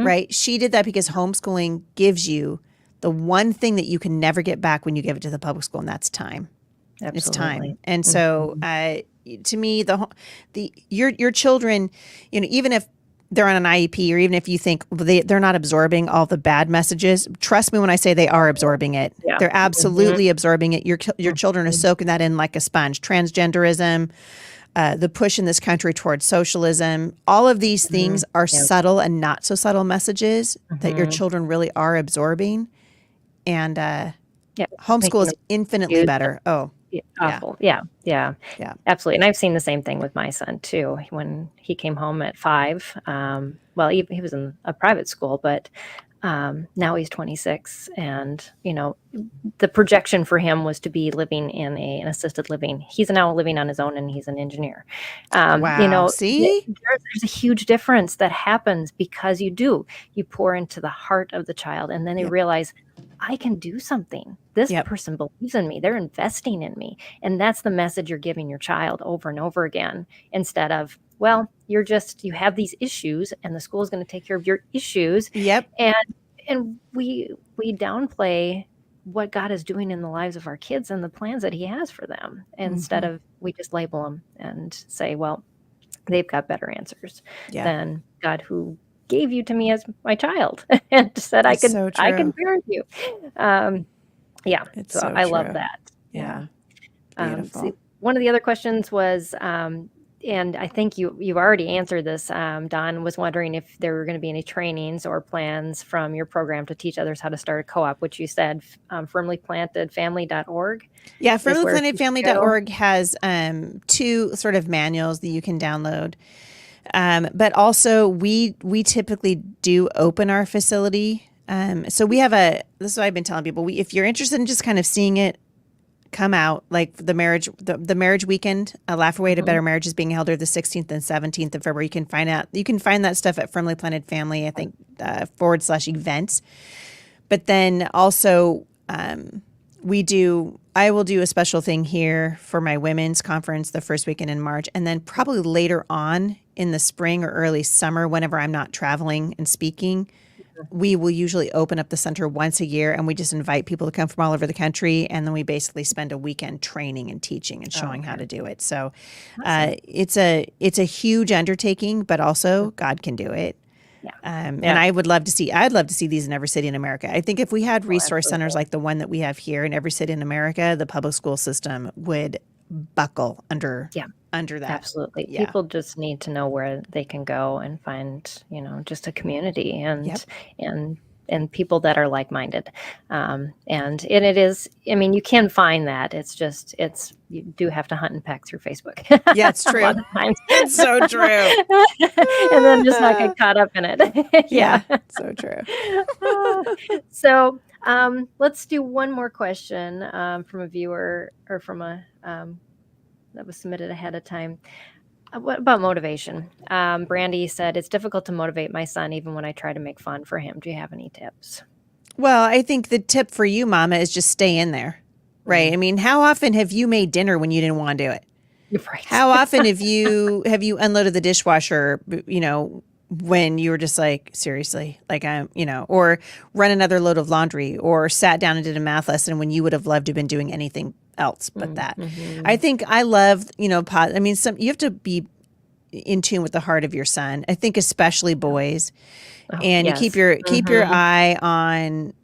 right? She did that because homeschooling gives you the one thing that you can never get back when you give it to the public school, and that's time.
Absolutely.
It's time. And so to me, your children, even if they're on an IEP or even if you think they're not absorbing all the bad messages, trust me when I say they are absorbing it. Yeah. They're absolutely absorbing it. Your children are soaking that in like a sponge. Transgenderism, the push in this country towards socialism, all of these things are subtle and not so subtle messages that your children really are absorbing. And homeschool is infinitely better.
Awful. Yeah, absolutely. And I've seen the same thing with my son too. When he came home at 5, he was in a private school, but now he's 26, and the projection for him was to be living in an assisted living. He's now living on his own, and he's an engineer.
Wow. See,
there's a huge difference that happens because you pour into the heart of the child, and then they realize, I can do something. This person believes in me. They're investing in me. And that's the message you're giving your child over and over again, instead of, well, you have these issues and the school is going to take care of your issues.
Yep.
And we downplay what God is doing in the lives of our kids and the plans that he has for them, instead of we just label them and say, well, they've got better answers than God, who gave you to me as my child and said I can parent you. I love that.
Yeah.
So one of the other questions was, and I think you've already answered this, Don was wondering if there were going to be any trainings or plans from your program to teach others how to start a co-op, which you said firmlyplantedfamily.org.
Yeah, firmlyplantedfamily.org has 2 sort of manuals that you can download. But also we typically do open our facility. So we have this is what I've been telling people. If you're interested in just kind of seeing it come out, like the marriage weekend, A Laugh Away to Better Marriage is being held here the 16th and 17th of February. You can find that stuff at Firmly Planted Family, I think, /events. But then also, I will do a special thing here for my women's conference the first weekend in March. And then probably later on in the spring or early summer, whenever I'm not traveling and speaking, we will usually open up the center once a year, and we just invite people to come from all over the country. And then we basically spend a weekend training and teaching and showing how to do it. So it's a huge undertaking, but also God can do it. And I'd love to see these in every city in America. I think if we had resource centers like the one that we have here in every city in America, the public school system would buckle under that.
Absolutely. Yeah. People just need to know where they can go and find, just a community and people that are like-minded. And it is, you can find that. You do have to hunt and peck through Facebook.
Yeah, it's true.
A lot of times.
It's so true.
And then just not get caught up in it.
Yeah, so true.
So let's do one more question from a viewer or from a that was submitted ahead of time. What about motivation? Brandy said, it's difficult to motivate my son even when I try to make fun for him. Do you have any tips?
Well, I think the tip for you, Mama, is just stay in there, right? How often have you made dinner when you didn't want to do it?
Right.
How often have you unloaded the dishwasher, when you were just like, seriously, like or run another load of laundry, or sat down and did a math lesson when you would have loved to have been doing anything else but that. I think I love, you have to be in tune with the heart of your son. I think especially boys, and you keep your eye on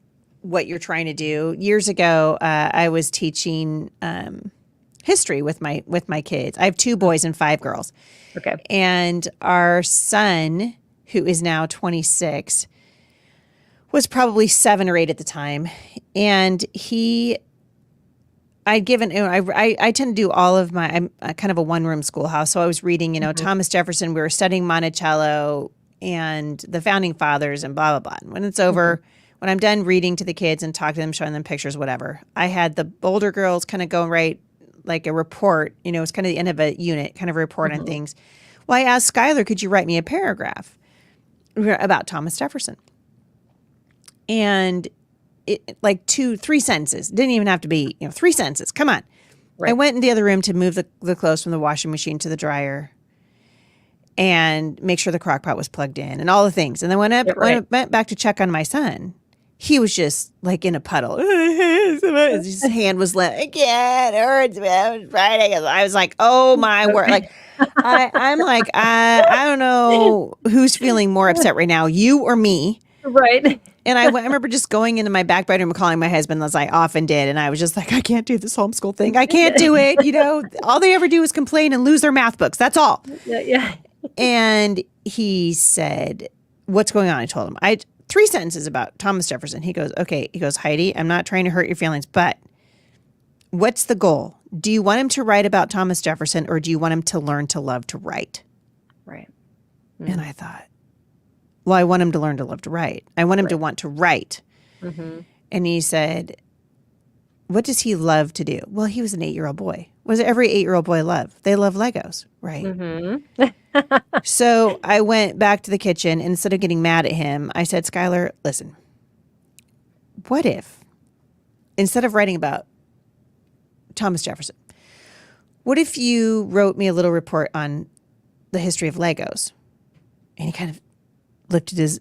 what you're trying to do. Years ago, I was teaching history with my kids. I have 2 boys and 5 girls.
Okay.
And our son, who is now 26, was probably 7 or 8 at the time. And I tend to do all of I'm kind of a one-room schoolhouse. So I was reading, Thomas Jefferson. We were studying Monticello and the founding fathers and blah, blah, blah. And when it's over, when I'm done reading to the kids and talking to them, showing them pictures, whatever, I had the older girls kind of go and write like a report. It's kind of the end of a unit, kind of a report on things. Well, I asked Skylar, could you write me a paragraph about Thomas Jefferson? And like 2-3 sentences. Didn't even have to be, 3 sentences. Come on. Right. I went in the other room to move the clothes from the washing machine to the dryer and make sure the crock pot was plugged in and all the things. And then when I went back to check on my son, he was just like in a puddle. His hand was like, I can't, it hurts, man. Friday. I was like, oh my word. Like, I'm like, I don't know who's feeling more upset right now, you or me.
Right.
And I remember just going into my back bedroom and calling my husband, as I often did. And I was just like, I can't do this homeschool thing. I can't do it. All they ever do is complain and lose their math books. That's all.
Yeah.
And he said, what's going on? I told him. 3 sentences about Thomas Jefferson. He goes, okay. He goes, Heidi, I'm not trying to hurt your feelings, but what's the goal? Do you want him to write about Thomas Jefferson, or do you want him to learn to love to write?
Right.
And I thought, well, I want him to learn to love to write. I want him to want to write. And he said, what does he love to do? Well, he was an 8-year-old boy. What does every 8-year-old boy love? They love Legos, right? So I went back to the kitchen. And instead of getting mad at him, I said, Skylar, listen, what if, instead of writing about Thomas Jefferson, what if you wrote me a little report on the history of Legos? And he kind of lifted his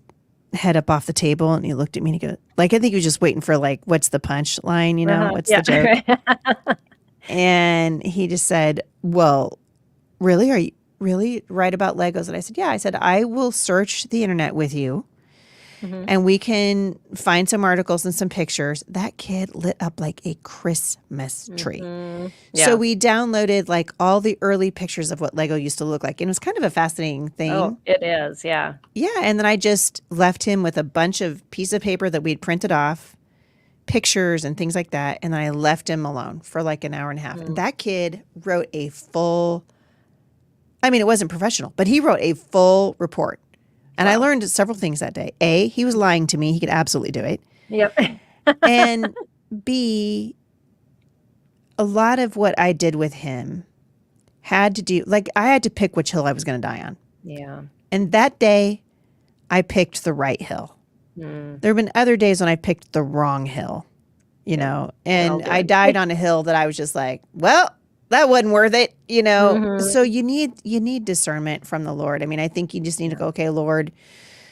head up off the table and he looked at me and he goes, like, I think he was just waiting for like, what's the punchline, what's the joke? And he just said, well, really? Are you really write about Legos? And I said, yeah. I said, I will search the internet with you and we can find some articles and some pictures. That kid lit up like a Christmas tree. Yeah. So we downloaded like all the early pictures of what Lego used to look like. And it was kind of a fascinating thing.
Oh, it is. Yeah.
Yeah. And then I just left him with a bunch of piece of paper that we'd printed off, pictures and things like that. And then I left him alone for like an hour and a half. And that kid wrote a full, it wasn't professional, but he wrote a full report. And I learned several things that day. A, he was lying to me. He could absolutely do it.
Yep.
And B, a lot of what I did with him had to do, like I had to pick which hill I was going to die on.
Yeah.
And that day, I picked the right hill. There have been other days when I picked the wrong hill, and I died on a hill that I was just like, well, that wasn't worth it, So you need discernment from the Lord. I think you just need to go, okay, Lord,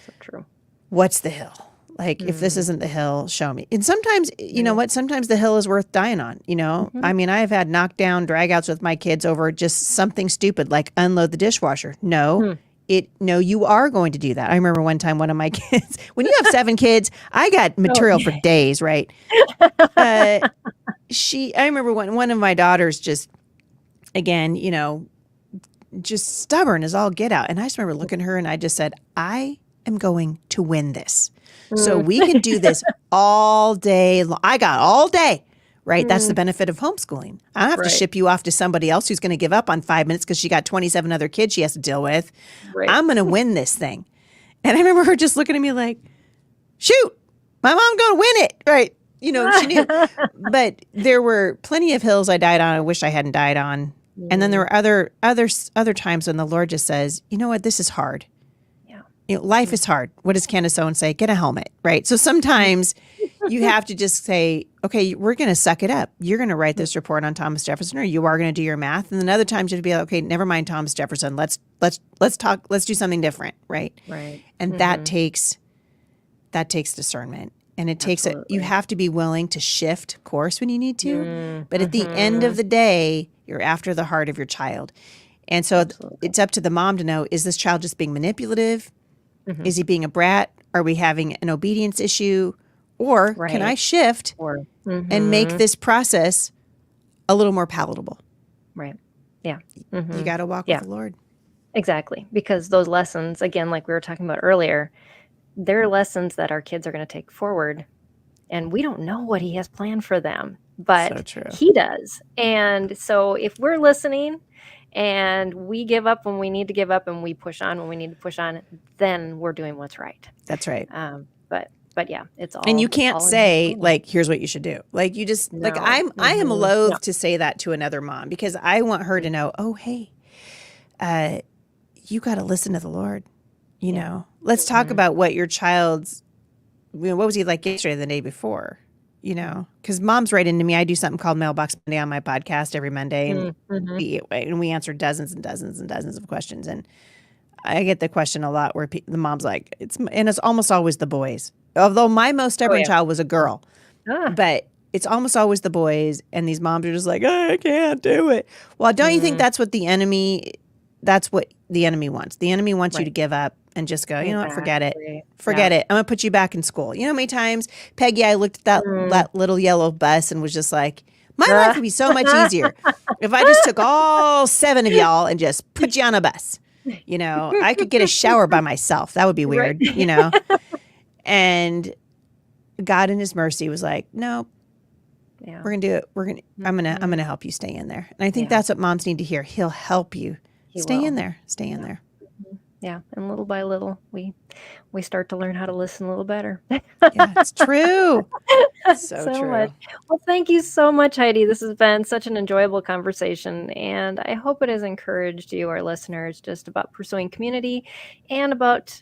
so true.
What's the hill? Like, if this isn't the hill, show me. And sometimes, you know what? Sometimes the hill is worth dying on, I've had knockdown dragouts with my kids over just something stupid, like unload the dishwasher. No, you are going to do that. I remember one time one of my kids, when you have 7 kids, I got material for days, right? I remember one of my daughters just, again, just stubborn as all get out. And I just remember looking at her and I just said, I am going to win this. So we can do this all day long. I got all day, right? That's the benefit of homeschooling. I don't have to ship you off to somebody else who's going to give up on 5 minutes because she got 27 other kids she has to deal with. Right. I'm going to win this thing. And I remember her just looking at me like, shoot, my mom's going to win it. Right. She knew. But there were plenty of hills I died on I wish I hadn't died on. And then there were other times when the Lord just says, you know what, this is hard. Life is hard. What does Candace Owen say? Get a helmet, right? So sometimes you have to just say, okay, we're going to suck it up. You're going to write this report on Thomas Jefferson, or you are going to do your math. And then other times you have to be like, okay, never mind Thomas Jefferson. Let's talk. Let's do something different, right?
Right.
And that takes discernment, and it takes you have to be willing to shift course when you need to. But at the end of the day, you're after the heart of your child, and so it's up to the mom to know: is this child just being manipulative? Is he being a brat? Are we having an obedience issue? Or
Right.
can I shift
Or
and make this process a little more palatable?
right. Yeah.
You got to walk
Yeah.
with the Lord.
Exactly. Because those lessons, again, like we were talking about earlier, they're lessons that our kids are going to take forward, and we don't know what he has planned for them, but
So true.
he does. And so if we're listening and we give up when we need to give up and we push on when we need to push on, then we're doing what's right.
That's right.
But yeah, it's all.
And you can't
all in
say
his plan.
like, here's what you should do. Like you just like
No.
I am loath
No.
to say that to another mom because I want her to know, oh, hey, you got to listen to the Lord. You know, let's talk about what your child's, what was he like yesterday or the day before? You know, because moms write into me. I do something called Mailbox Monday on my podcast every Monday, and we answer dozens and dozens and dozens of questions. And I get the question a lot where the mom's like, it's almost always the boys. Although my most stubborn child was a girl, but it's almost always the boys. And these moms are just like, I can't do it. Well, don't you think that's what the enemy wants? The enemy wants you to give up and just go, you know what, forget it. Forget it. I'm going to put you back in school. You know how many times, Peggy, I looked at that little yellow bus and was just like, my life would be so much easier if I just took all 7 of y'all and just put you on a bus. You know, I could get a shower by myself. That would be weird, you know. And God in his mercy was like, no, we're going to do it. I'm going to help you stay in there. And I think that's what moms need to hear. He'll help you. Stay in there.
Yeah, and little by little, we start to learn how to listen a little better.
Yeah, it's true. So true.
Much. Well, thank you so much, Heidi. This has been such an enjoyable conversation, and I hope it has encouraged you, our listeners, just about pursuing community and about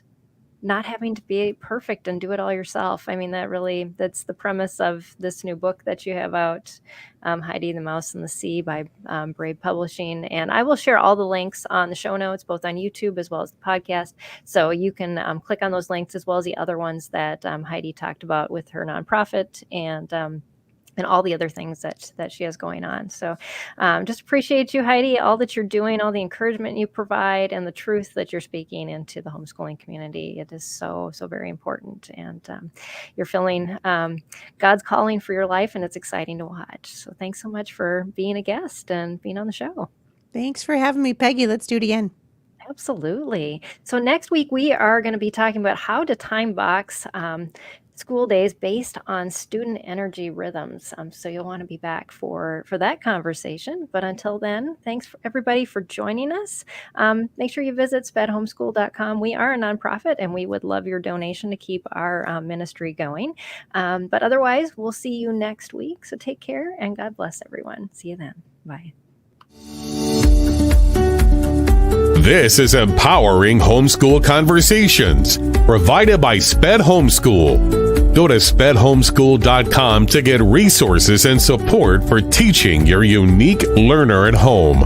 not having to be perfect and do it all yourself. I mean, that's the premise of this new book that you have out, Heidi, The Mouse and the Sea by Brave Publishing. And I will share all the links on the show notes, both on YouTube as well as the podcast. So you can click on those links as well as the other ones that Heidi talked about with her nonprofit and all the other things that she has going on. So just appreciate you, Heidi, all that you're doing, all the encouragement you provide, and the truth that you're speaking into the homeschooling community. It is so, so very important. And you're feeling God's calling for your life, and it's exciting to watch. So thanks so much for being a guest and being on the show.
Thanks for having me, Peggy. Let's do it again.
Absolutely. So next week, we are going to be talking about how to time box school days based on student energy rhythms. So you'll want to be back for that conversation. But until then, thanks for everybody for joining us. Make sure you visit spedhomeschool.com. We are a nonprofit, and we would love your donation to keep our ministry going. But otherwise, we'll see you next week. So take care, and God bless everyone. See you then. Bye.
This is Empowering Homeschool Conversations, provided by Sped Homeschool. Go to spedhomeschool.com to get resources and support for teaching your unique learner at home.